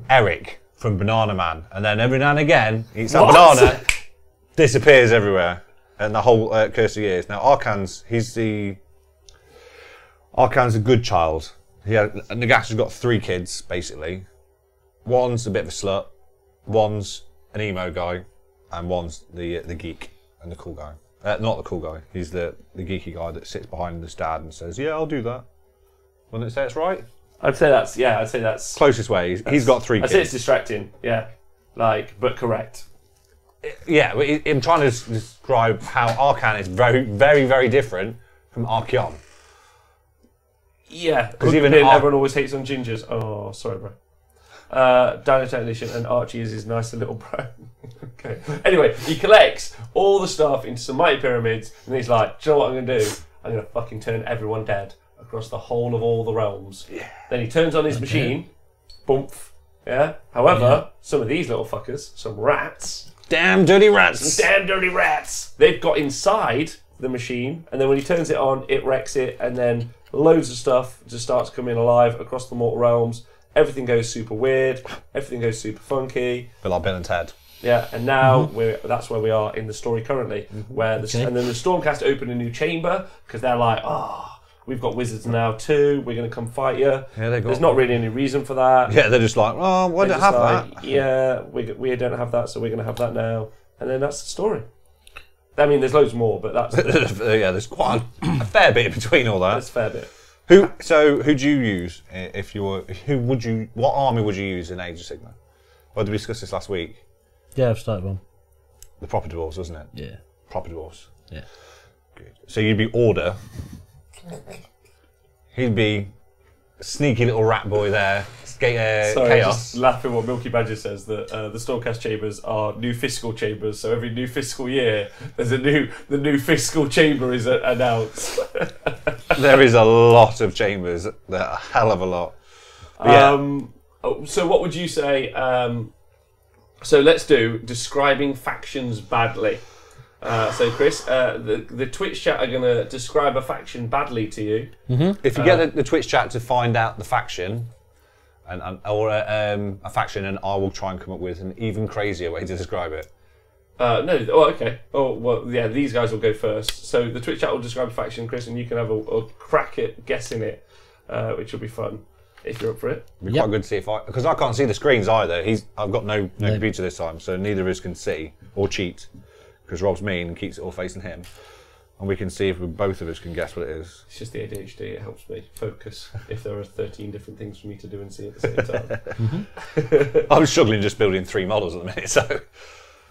Eric from Banana Man, and then every now and again eats that banana, disappears everywhere, and the whole curse of years. Now Arcan's a good child. Nagash has got 3 kids basically. One's a bit of a slut, one's an emo guy, and one's the geek and the cool guy. Not the cool guy. He's the geeky guy that sits behind his dad and says, "Yeah, I'll do that." Wouldn't it say it's right? I'd say that's Closest way. He's got 3 kids. I'd say it's distracting. Yeah, but correct. Yeah, I'm trying to describe how Arcan is very, very, very different from Archeon. Yeah, Because even even everyone always hates on gingers. Oh, sorry, bro. Dino Technician and Archie is his nice little bro. Okay. Anyway, he collects all the stuff into some mighty pyramids, and he's like, "Do you know what I'm going to do? I'm going to fucking turn everyone dead across the whole of all the realms." Yeah. Then he turns on his machine. Boomf. Yeah. However, some of these little fuckers, some rats. Damn dirty rats! Damn dirty rats! They've got inside the machine, and then when he turns it on, it wrecks it, and then loads of stuff just starts coming alive across the mortal realms. Everything goes super weird. Everything goes super funky. But like Bill and Ted. Yeah, and now that's where we are in the story currently, where and then the Stormcast open a new chamber because they're like, we've got wizards now too. We're going to come fight you. Yeah, There's not really any reason for that. Yeah, they're just like, "Oh, why don't have that?" Yeah, we don't have that, so we're going to have that now. And then that's the story. I mean, there's loads more, but that's Yeah, there's quite a fair bit in between all that. that's a fair bit. Who'd you use if you were? What army would you use in Age of Sigmar? Well, did we discuss this last week? Yeah, I've started one. The proper dwarves, wasn't it? Yeah. Proper dwarves. Yeah. Good. So you'd be Order. He'd be sneaky little rat boy there. Sorry, Chaos. just laughing what Milky Badger says, that the Stormcast chambers are new fiscal chambers, so every new fiscal year the new fiscal chamber is announced. There is a lot of chambers. A hell of a lot. So what would you say? So let's do describing factions badly. So Chris, the Twitch chat are going to describe a faction badly to you. Mm-hmm. If you get the Twitch chat to find out the faction, or a faction, and I will try and come up with an even crazier way to describe it. No. Oh, okay. Oh, well, yeah. These guys will go first. So the Twitch chat will describe a faction, Chris, and you can have a crack at guessing it, which will be fun if you're up for it. It'd be quite good to see because I can't see the screens either. I've got no computer this time, so neither of us can see or cheat because Rob's mean and keeps it all facing him, and we can see if both of us can guess what it is. It's just the ADHD. It helps me focus if there are 13 different things for me to do and see at the same time. I'm struggling just building 3 models at the minute, so.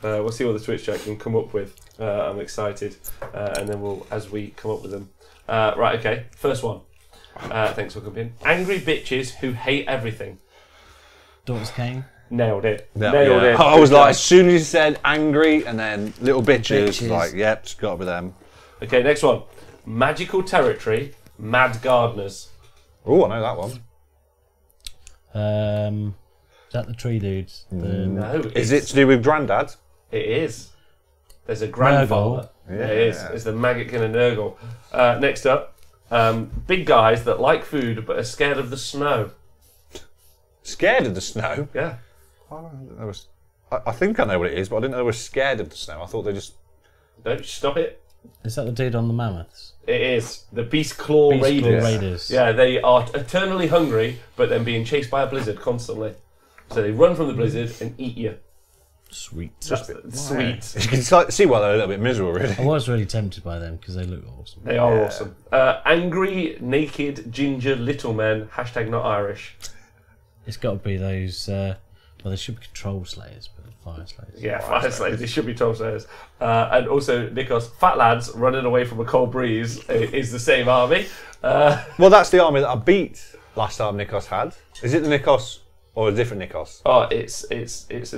We'll see what the Twitch chat can come up with. I'm excited, and then as we come up with them. Right, okay. First one. Thanks for coming in. Angry bitches who hate everything. Daughters Kane. Nailed it. Yeah, Nailed it. I was like, as soon as you said angry and then little bitches. Like, yep, it's got to be them. Okay, next one. Magical territory, mad gardeners. Oh, I know that one. Is that the tree dudes? No. Is it to do with Grandad? It is. There's a grandfather. Yeah. It is. It's the Maggot King and Nurgle. Next up, big guys that like food but are scared of the snow. Scared of the snow? Yeah. I think I know what it is, but I didn't know they were scared of the snow. I thought they just... Don't stop it. Is that the dude on the mammoths? It is. The Beast Claw Raiders. Yeah, they are eternally hungry, but then being chased by a blizzard constantly. So they run from the blizzard and eat you. Sweet. Sweet. You can see why they're a little bit miserable, really. I was really tempted by them because they look awesome. They are awesome. Angry, naked, ginger, little men. # not Irish. It's got to be those. Well, they should be control slayers, but fire slayers. Yeah, fire slayers. They should be troll slayers. And also, Nikos, fat lads running away from a cold breeze is the same army. Well, that's the army that I beat last time Nikos had. Is it the Nikos Or a different Nikos? Oh, it's a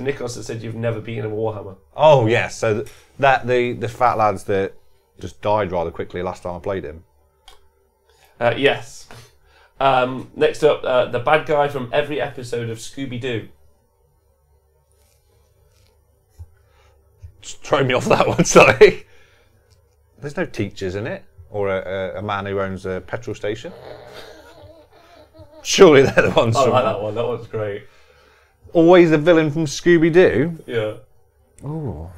Nikos that said you've never beaten a Warhammer. Oh, yes. So the fat lads that just died rather quickly last time I played him. Yes. Next up, the bad guy from every episode of Scooby-Doo. Just throw me off that one, sorry. There's no teachers in it. Or a man who owns a petrol station. Surely they're the ones I from... like that one. That one's great. Always the villain from Scooby-Doo? Yeah. Oh.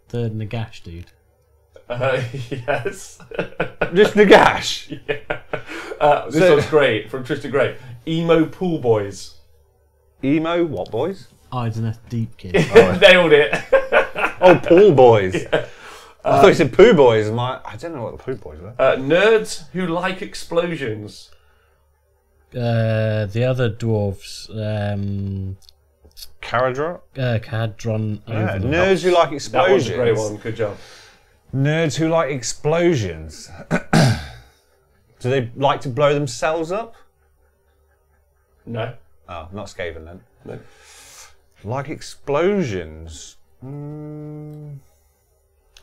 The Nagash dude. Yes. Just Nagash? Yeah. This one's great, from Tristan Gray. Emo Pool Boys. Emo what boys? Idoneth Deep Kid. Nailed it. Oh, Pool Boys. Yeah. I thought you said Pooh Boys. I don't know what the Pooh Boys were. Nerds who like explosions. The other dwarves. Caradron? Cadron. Yeah, nerds who like explosions. That was a great one. Good job. Nerds who like explosions. Do they like to blow themselves up? No. Oh, not Skaven then. No. Like explosions. And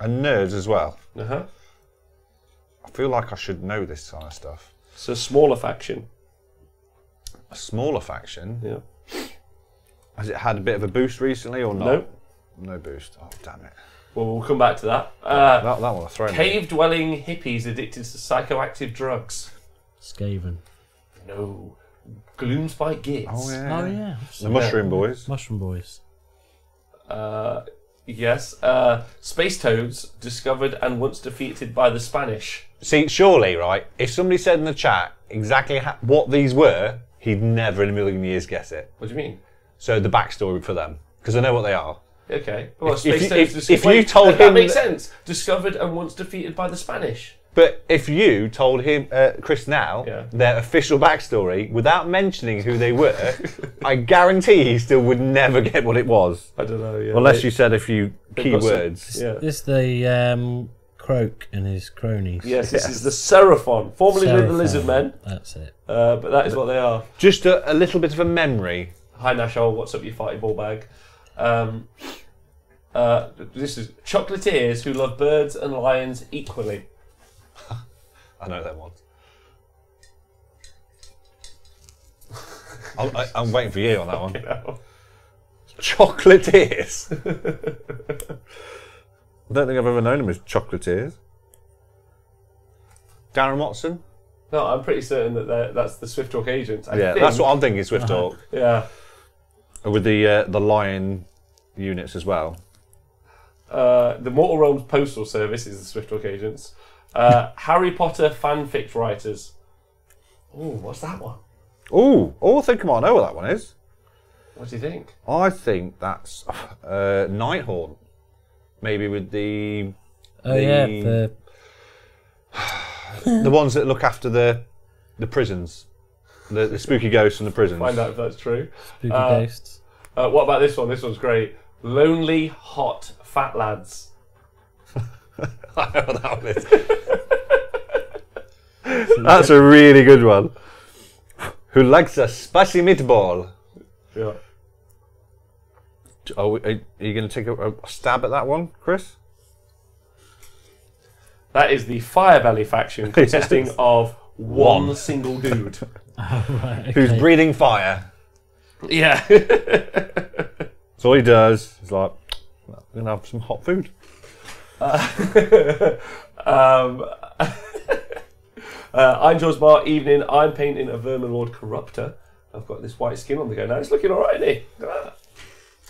nerds as well. Uh-huh. I feel like I should know this kind of stuff. It's a smaller faction. A smaller faction? Yeah. Has it had a bit of a boost recently or not? No. No boost. Oh, damn it. Well, we'll come back to that. That one I thrown. Cave-dwelling hippies addicted to psychoactive drugs. Skaven. No. Gloomspite Gits. Oh, yeah. Oh yeah. The Mushroom Boys. Mushroom Boys. Yes. Space toads discovered and once defeated by the Spanish. See, surely, right, if somebody said in the chat exactly what these were, he'd never in a million years guess it. What do you mean? So the backstory for them, because I know what they are. Okay. Well, If space you- toads if you told that him makes that- sense. Discovered and once defeated by the Spanish. But if you told him, Chris now, Yeah. their official backstory, without mentioning who they were, I guarantee he still would never get what it was. I don't know. Yeah. Unless you said a few they've got some- keywords. Yeah. This is the Croak and his cronies. Yes, this is the Seraphon, formerly the Seraphon. Lizard Men, That's it. but that is what they are. Just a little bit of a memory. Hi Nashol, what's up, you fighting ball bag? This is chocolatiers who love birds and lions equally. I know that one. I'm waiting for you on that one. You know? Chocolatiers. I don't think I've ever known him as Chocolatiers. Darren Watson? No, I'm pretty certain that that's the Swift Talk agents. I Yeah, think. that's what I'm thinking, Swift Talk. Yeah. With the lion units as well. The Mortal Realms Postal Service is the Swift Talk agents. Harry Potter fanfic writers. Oh, what's that one? I think I might know what that one is. What do you think? I think that's Nighthorn. Maybe with the... Oh yeah, the the ones that look after the prisons. The spooky ghosts in the prisons. Find out if that's true. spooky ghosts. What about this one? This one's great. Lonely, hot, fat lads. I know what that one is. That's a really good one. Who likes a spicy meatball? Yeah. Are you going to take a stab at that one, Chris? That is the Firebelly faction, consisting Yes. of one One. single dude. Oh, right, okay. Who's breathing fire. Yeah. That's all he does. He's like, well, I'm going to have some hot food. I'm George Bar, evening. I'm painting a Vermin Lord Corruptor. I've got this white skin on the go now. It's looking alright, isn't it? Look at that.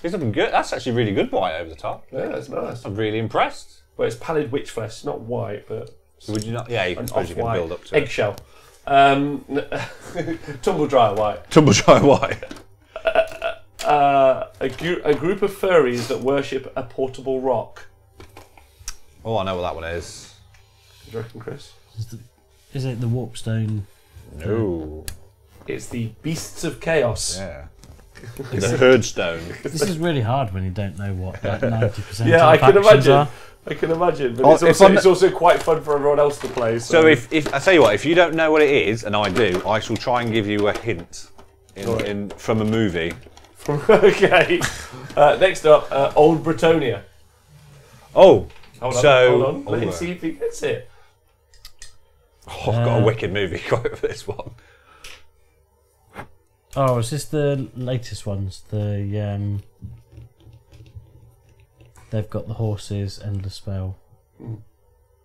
He's looking good. That's actually really good white over the top. Yeah, it's nice. I'm really impressed. Well, it's pallid witch flesh, not white, but Would you not? Yeah, you can suppose you can off-white. build up to it. Eggshell. Tumble dry white. Tumble dry white. A group of furries that worship a portable rock. Oh, I know what that one is. Do you reckon, Chris? Is it the Warpstone? No. It's the Beasts of Chaos. Yeah. The Herdstone. This is really hard when you don't know what like 90% Yeah, I of can factions imagine. are. I can imagine, but Oh, it's, if also, I'm- it's also quite fun for everyone else to play. So if I tell you what, if you don't know what it is, and I do, I shall try and give you a hint from a movie. Okay. Next up, Old Britonia. Oh, Hold so on. Let him see if he gets it. Oh, I've got a wicked movie quote for this one. Oh, is this the latest ones? They've got the horses and the spell.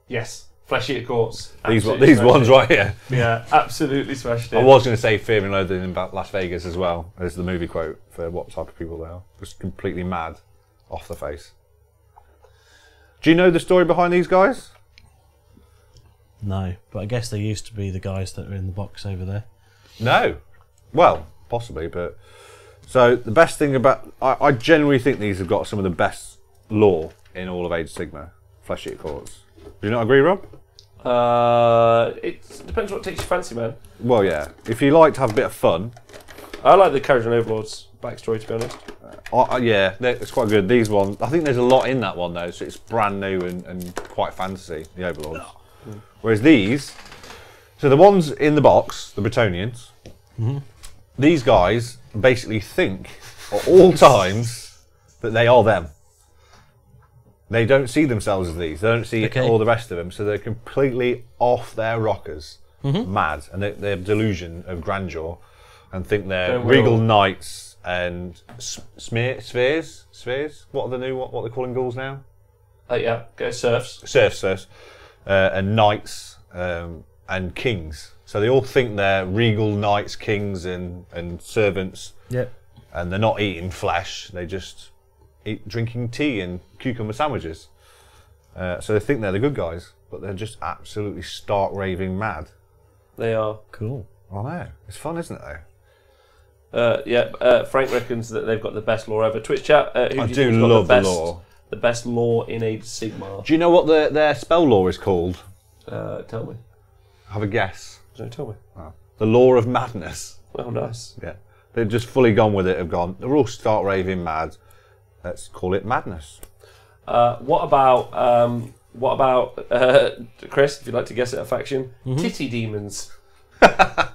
Yes. Flesh Eater Courts. These ones right here. Yeah, absolutely smashed it. I was going to say Fear and Loathing in Las Vegas as well as the movie quote for what type of people they are. Just completely mad, off the face. Do you know the story behind these guys? No, but I guess they used to be the guys that were in the box over there. No. Well, possibly, but... So, the best thing about... I generally think these have got some of the best lore in all of Age of Sigmar. Flesh Eater Courts. Do you not agree, Rob? It depends what takes your fancy, man. Well, yeah. If you like to have a bit of fun... I like the Carriage and Overlord's backstory, to be honest. Yeah, it's quite good. These ones... I think there's a lot in that one, though, so it's brand new and quite fantasy, the Overlords. Whereas these... So the ones in the box, the Bretonians, these guys basically think at all times that they are them. They don't see themselves as these. They don't see all the rest of them. So they're completely off their rockers, mad, and they have delusion of grandeur, and think they're regal knights and spheres. What are the new? What they're calling ghouls now? Yeah, go serfs. Serfs, and knights and kings. So they all think they're regal knights, kings, and servants. Yep. And they're not eating flesh. They just drinking tea and cucumber sandwiches. So they think they're the good guys, but they're just absolutely stark raving mad. They are. Cool. I know. It's fun, isn't it, though? Frank reckons that they've got the best lore ever. Twitch chat, who I do you do think's got love the the best, lore. The best lore in Age of Sigmar? Do you know what their spell lore is called? Tell me. Have a guess. No, tell me. Oh. The Law of Madness. Oh, nice. Yeah. They've just fully gone with it, they're all stark raving mad. Let's call it madness. What about Chris? If you'd like to guess at a faction, titty demons. But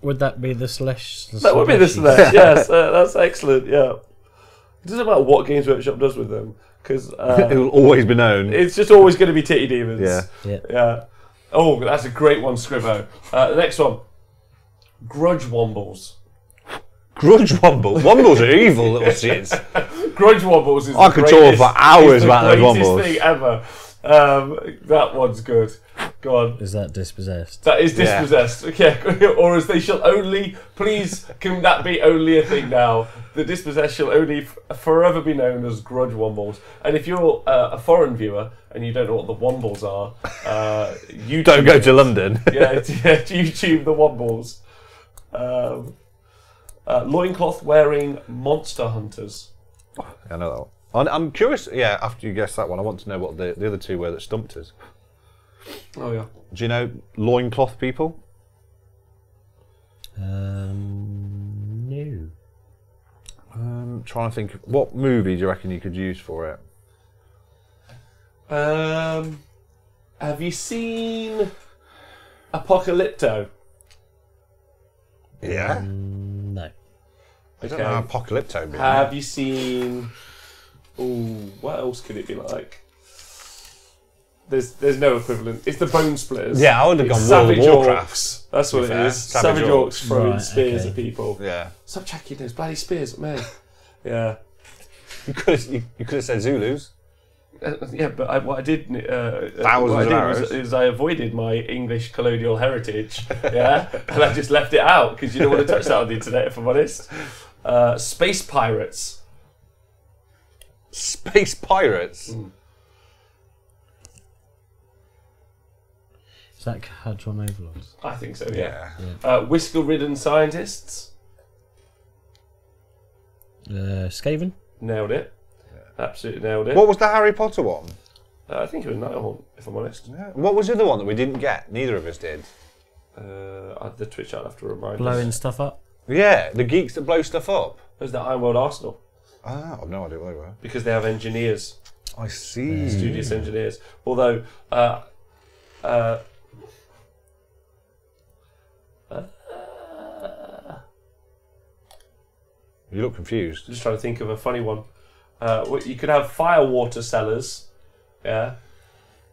would that be the Slash? That would be the Slash. Yes, that's excellent. Yeah, it doesn't matter what Games Workshop does with them because it will always be known. It's just always going to be titty demons. Yeah. Oh, that's a great one, Scrivo. The next one, Grudge Wombles. Grudge Wombles? Wombles are evil little shits. Grudge Wombles is I could talk for hours about those Wombles. Wombles. Thing ever. That one's good. Go on. Is that dispossessed? That is dispossessed. Yeah. Or as they shall only, please, can that be only a thing now? The dispossessed shall only forever be known as Grudge Wombles. And if you're a foreign viewer and you don't know what the Wombles are, YouTube Don't go to London. yeah, YouTube the Wombles. Loincloth wearing monster hunters. I know that one. I'm curious, after you guess that one, I want to know what the other two were that stumped us. Oh, yeah. Do you know loincloth people? No. Trying to think, what movie do you reckon you could use for it? Have you seen Apocalypto? Yeah. No. I don't know how Apocalypto would be. Have you seen... Ooh, what else could it be like? There's no equivalent. It's the Bone Splitters. Yeah, I would have gone Savage World of Warcraft. Orcs. That's what it fair. is. Savage Savage Orcs. Orcs throwing Right, spears okay. at people. Yeah. Stop chucking those bloody spears at me. Yeah. You could have said Zulus. Yeah, but what I did, Thousands of arrows. is I avoided my English colonial heritage, yeah, and I just left it out because you don't want to touch that on the internet, if I'm honest. Space pirates. Space pirates. Is that Hadron Overlords? I think so. Yeah. Yeah. Whisker-ridden scientists. Skaven? Nailed it. Absolutely nailed it. What was the Harry Potter one? I think it was Nighthawk, if I'm honest. Yeah. What was the other one that we didn't get? Neither of us did. The Twitch I'll have to remind Blowing us. stuff up? Yeah, the geeks that blow stuff up. It was the Ironworld Arsenal Ah, I've no idea what they were. because they have engineers, I see. studious engineers. Although You look confused. I'm just trying to think of a funny one. You could have fire water sellers. Yeah.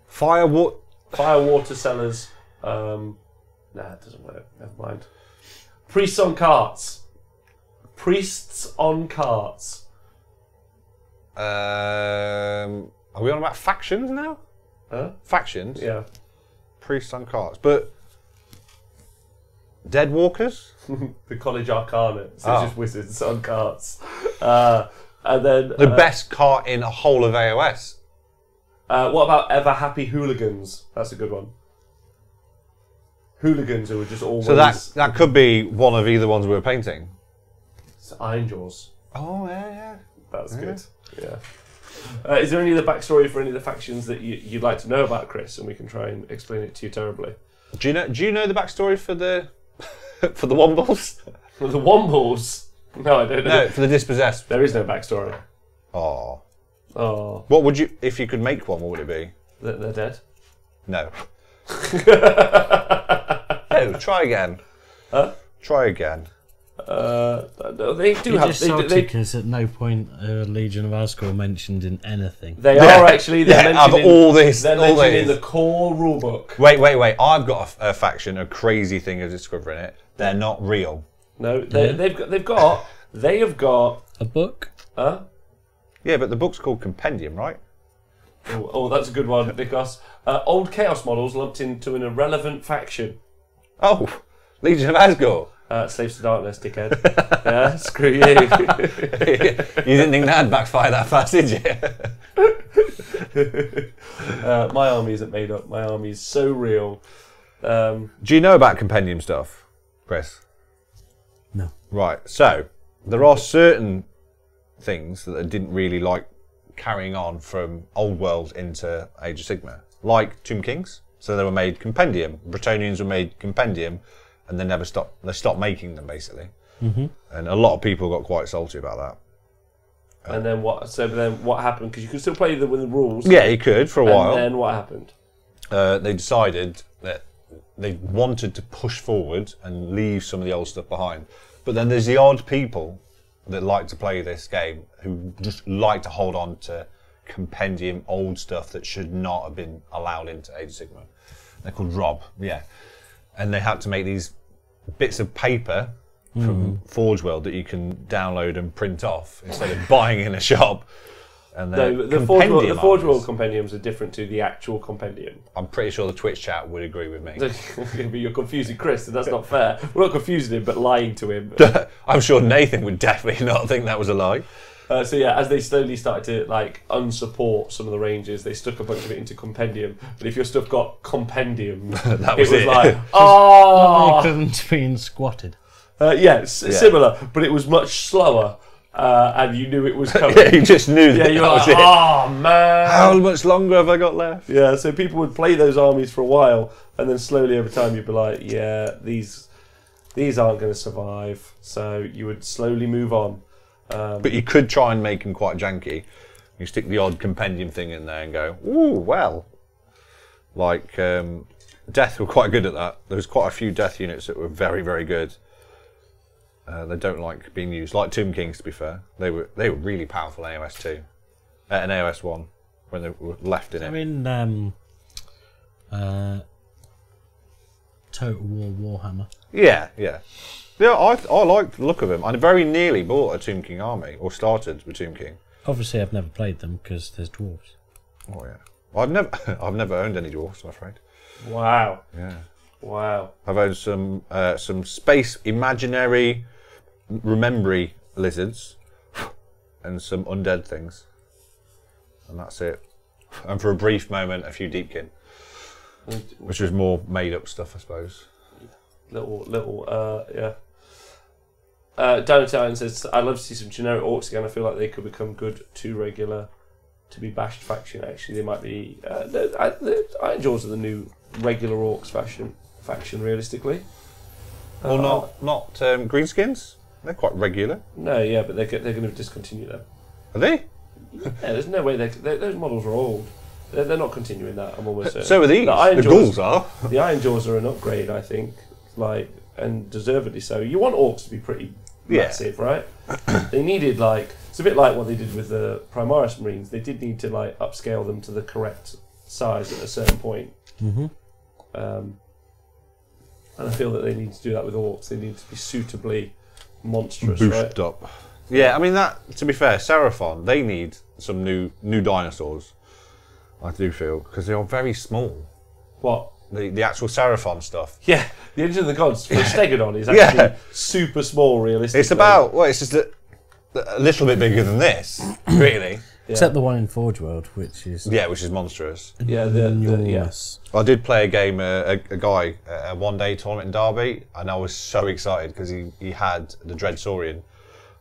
Fire what? Fire water sellers. Nah, it doesn't work. Never mind. Priests on carts. Priests on carts. Are we on about factions now? Huh? Factions? Yeah. Priests on carts. But dead walkers? The College Arcana. So Oh. it's just wizards on carts. And then The best cart in a whole of AOS. what about Ever Happy Hooligans? That's a good one. Hooligans who are just always... So that could be one of either ones we were painting. It's Iron Jaws. Oh, yeah. That's good. Yeah. Is there any other backstory for any of the factions that you'd like to know about, Chris? And we can try and explain it to you terribly. Do you know the backstory for the for the Wombles? For the Wombles? No, I don't know. No, for the Dispossessed. There is no backstory. Oh. Oh, What would you, if you could make one, what would it be? they're dead. No. No, try again. Huh? Try again. They do You're have. just They, salty they, because at no point Legion of Asgore mentioned in anything. they are actually. They're Yeah, mentioned of all this, They're all mentioned in this. the core rulebook. Wait. I've got a faction, a crazy thing of discovering it. They're not real. No, they have got. A book? Huh? Yeah, but the book's called Compendium, right? Oh, that's a good one, Nikos. Old Chaos models lumped into an irrelevant faction. Oh, Legion of Asgore. Slaves to Darkness, dickhead. Yeah, screw you. You didn't think that'd backfire that fast, did you? My army isn't made up. My army is so real. Do you know about Compendium stuff, Chris? No. Right, so there are certain things that I didn't really like carrying on from Old World into Age of Sigmar, like Tomb Kings. So they were made Compendium. Bretonians were made Compendium, and they never stopped. They stopped making them basically, and a lot of people got quite salty about that. And then what? So then what happened? Because you could still play them with the rules. Yeah, you could for a while. And then what happened? They decided that they wanted to push forward and leave some of the old stuff behind. But then there's the odd people that like to play this game who just like to hold on to Compendium old stuff that should not have been allowed into Age of Sigmar. They're called Rob, yeah. And they had to make these bits of paper from Forge World that you can download and print off instead of buying in a shop. And No, the Forge World compendiums are different to the actual compendium. I'm pretty sure the Twitch chat would agree with me. But you're confusing Chris, and that's not fair. We're not confusing him, but lying to him. I'm sure Nathan would definitely not think that was a lie. So yeah, as they slowly started to unsupport some of the ranges, they stuck a bunch of it into compendium. But if your stuff got compendium, That was it was it. like, The oh, equivalent to being squatted. similar, but it was much slower, and you knew it was coming. Yeah, you just knew that you that were was like, it. oh man. How much longer have I got left? Yeah, so people would play those armies for a while, and then slowly over time you'd be like, yeah, these aren't going to survive. So you would slowly move on. But you could try and make them quite janky. You stick the odd compendium thing in there and go, ooh, well. Like, Death were quite good at that. There was quite a few Death units that were very, very good. They don't like being used. Like Tomb Kings, to be fair. They were really powerful in AOS 2. And AOS 1, when they were left in it. I mean, Total War Warhammer. Yeah. Yeah, I liked the look of him. I very nearly bought a Tomb King army, or started with Tomb King. Obviously, I've never played them because there's dwarves. Oh yeah. I've never owned any dwarfs, I'm afraid. Wow. Yeah. Wow. I've owned some space imaginary remembery lizards and some undead things. And that's it. And for a brief moment, a few deepkin. Which was more made up stuff, I suppose. Yeah. Donatile says, I'd love to see some generic orcs again. I feel like they could become good too regular to be bashed faction. Actually, they might be. The Iron Jaws are the new regular orcs faction realistically. Well, not greenskins. They're quite regular. No, yeah, but they're going to discontinue them. Are they? Yeah, there's no way those models are old. They're not continuing that. I'm almost certain. So are these. The ghouls are. The Iron Jaws are an upgrade, I think, and deservedly so. You want orcs to be pretty massive, right? They needed it's a bit like what they did with the Primaris Marines. They did need to upscale them to the correct size at a certain point. Mm-hmm. And I feel that they need to do that with orcs. They need to be suitably monstrous, Boosted up. Yeah, I mean that. To be fair, Seraphon, they need some new dinosaurs. I do feel because they are very small. What? The actual Seraphon stuff. Yeah, the Engine of the Gods for Stegodon is actually super small, realistically. It's about it's just a little bit bigger than this, really. Except the one in Forge World, which is which is monstrous. Yeah, enormous. I did play a game, a guy, a one-day tournament in Derby, and I was so excited because he had the Dreadsaurian,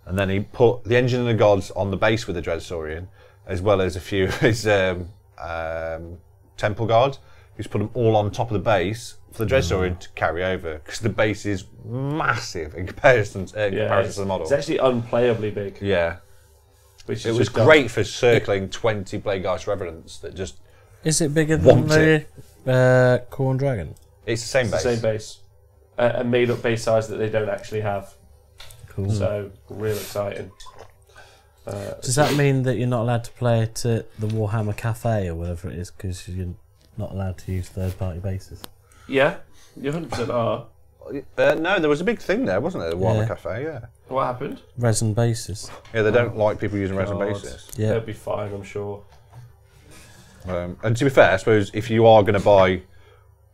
and then he put the Engine of the Gods on the base with the Dreadsaurian, as well as a few of his Temple Guard. He's put them all on top of the base for the Dreadsaurian to carry over, because the base is massive in comparison to the model. It's actually unplayably big. Yeah. Which it was great for circling 20 Plaguegeist Revenants that just... Is it bigger than the Corn Dragon? It's the same base. The same base. A made-up base size that they don't actually have. Cool. So, real exciting. Does that mean that you're not allowed to play it at the Warhammer Cafe or whatever it is, because you're not allowed to use third-party bases? Yeah, you 100% are. No, there was a big thing there, wasn't there? The Warhammer Cafe, yeah. What happened? Resin bases. Yeah, they don't like people using resin bases. Yeah. They'll be fine, I'm sure. And to be fair, I suppose if you are going to buy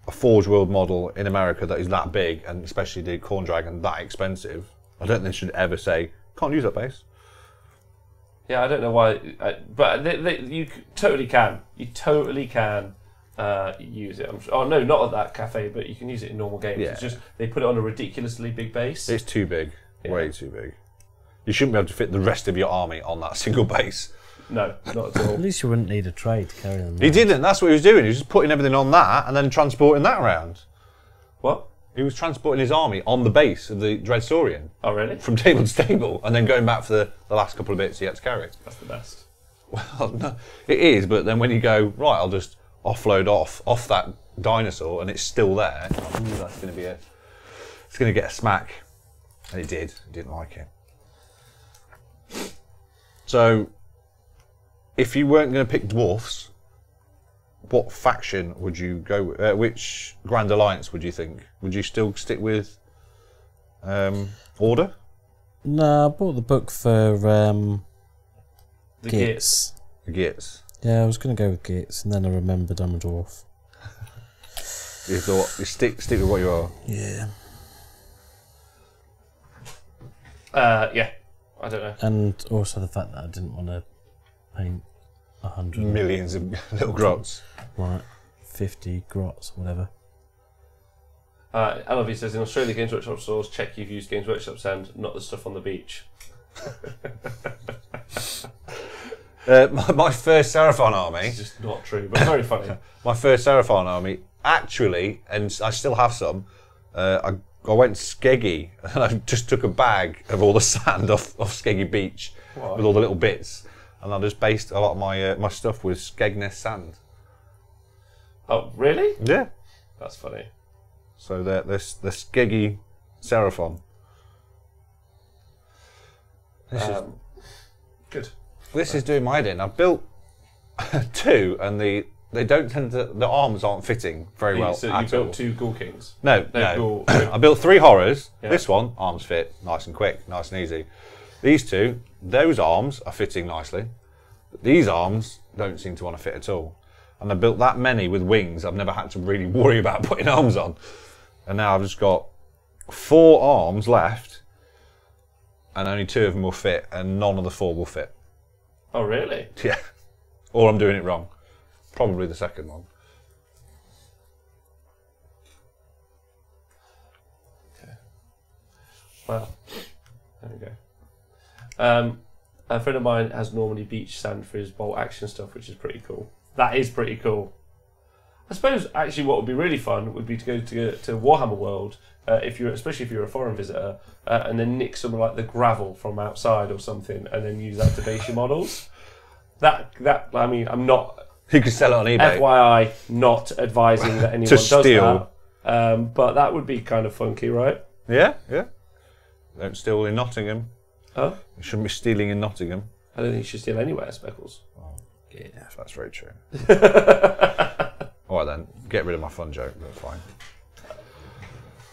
a Forge World model in America that is that big, and especially the Corn Dragon that expensive, I don't think they should ever say, can't use that base. Yeah, I don't know why, but you totally can. You totally can use it. I'm sure. Oh no, not at that cafe, but you can use it in normal games. Yeah. It's just they put it on a ridiculously big base. It's too big, way too big. You shouldn't be able to fit the rest of your army on that single base. No, not at all. At least you wouldn't need a trade to carry them. He didn't. That's what he was doing. He was just putting everything on that and then transporting that around. What? He was transporting his army on the base of the Dreadsaurian. Oh really? From table to table, and then going back for the last couple of bits he had to carry. That's the best. Well, no, it is. But then when you go right, I'll just offload off that dinosaur, and it's still there. That's going to be it's going to get a smack, and it did. I didn't like it. So, if you weren't going to pick dwarfs, what faction would you go with? Which Grand Alliance would you think? Would you still stick with Order? No, I bought the book for The Gits. The Gits. Yeah, I was going to go with Gits, and then I remembered I'm a dwarf. You thought you stick with what you are. Yeah. Yeah. I don't know. And also the fact that I didn't want to paint 100 Millions of little grots. Like 50 grots or whatever. LV says in Australia, Games Workshop stores, check you've used Games Workshop sand, not the stuff on the beach. My first Seraphon army. It's just not true, but very funny. My first Seraphon army, actually, and I still have some. I went skeggy, and I just took a bag of all the sand off Skeggy Beach with all the little bits, and I just based a lot of my stuff with Skegness sand. Oh, really? Yeah. That's funny. So the Skeggy Seraphon. Good. This is doing my head in. I've built two, and the arms aren't fitting very well. So you built two Ghoul Kings? No. Ghoul. I built three horrors. Yeah. This one, arms fit, nice and quick, nice and easy. These two, those arms are fitting nicely. But these arms don't seem to want to fit at all. And I built that many with wings, I've never had to really worry about putting arms on. And now I've just got 4 arms left, and only 2 of them will fit, and none of the 4 will fit. Oh, really? Yeah. Or I'm doing it wrong. Probably the second one. Okay. Well, there we go. A friend of mine has normally beach sand for his bolt action stuff, which is pretty cool. That is pretty cool. I suppose actually what would be really fun would be to go to Warhammer World, especially if you're a foreign visitor, and then nick some like the gravel from outside or something, and then use that to base your models. That I mean, I'm not. You could sell it on eBay. FYI, not advising that anyone To does steal. that. But that would be kind of funky, right? Yeah. Don't steal in Nottingham. Huh? You shouldn't be stealing in Nottingham. I don't think you should steal anywhere, Speckles. Yes, that's very true. All right then, get rid of my fun joke. That's fine.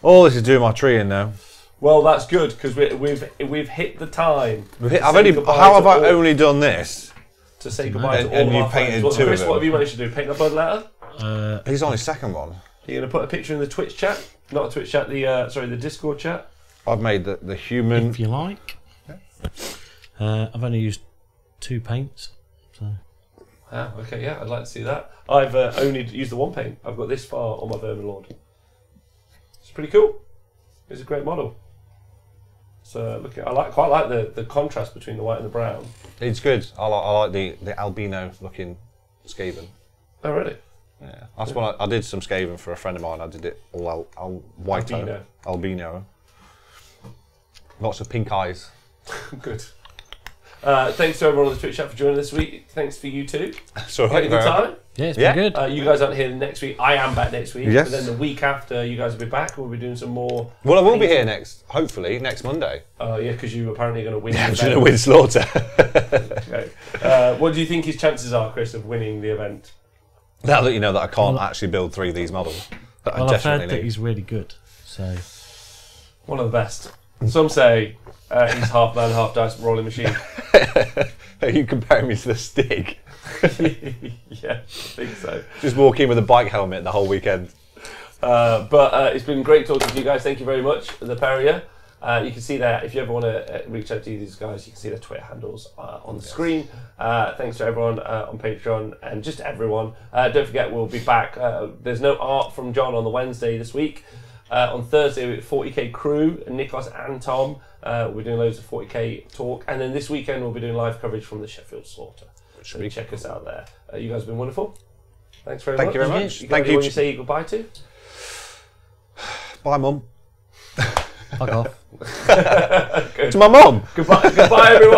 All this is doing my tree in now. Well, that's good because we've hit the time. How have I only done this? To say goodbye to all And of you our painted friends. two of Chris, them. what have you managed to do? Paint a blood letter? He's on his second one. You're going to put a picture in the Twitch chat? Not Twitch chat, the Discord chat? I've made the human. If you like. I've only used 2 paints. So. Ah, okay, yeah, I'd like to see that. I've only used the one paint. I've got this far on my Vermin Lord. It's pretty cool. It's a great model. So quite like the contrast between the white and the brown. It's good. I like the albino looking Skaven. Oh, really? Yeah, that's when I did some Skaven for a friend of mine. I did it all white albino. Lots of pink eyes. Good. Thanks to everyone on the Twitch chat for joining this week. Thanks for you too. So Had a good time? Yeah, it's been good. You guys aren't here next week. I am back next week. Yes. But then the week after, you guys will be back. We'll be doing some more. Well, I will be here hopefully next Monday. Oh, yeah, because you're apparently going to win. Yeah, I'm the going to event. win Slaughter. Okay. What do you think his chances are, Chris, of winning the event? Now that you know that I can't actually build 3 of these models. That Well, I I've heard definitely that need. he's really good. So One of the best. Some say he's half man, half dice rolling machine. Are you comparing me to the Stig? Yeah, I think so. Just walk in with a bike helmet the whole weekend. But it's been great talking to you guys. Thank you very much, the Perrier. You can see that if you ever want to reach out to these guys, you can see their Twitter handles on the screen. Thanks to everyone on Patreon and just everyone. Don't forget, we'll be back. There's no art from John on the Wednesday this week. On Thursday, with 40k crew, Nicholas and Tom. We're doing loads of 40k talk. And then this weekend, we'll be doing live coverage from the Sheffield Slaughter. So check us out there. You guys have been wonderful. Thanks very much. Thank you very much. You got Thank you. anyone you say goodbye to? Bye, Mum. fuck off. To my mum. Goodbye, everyone.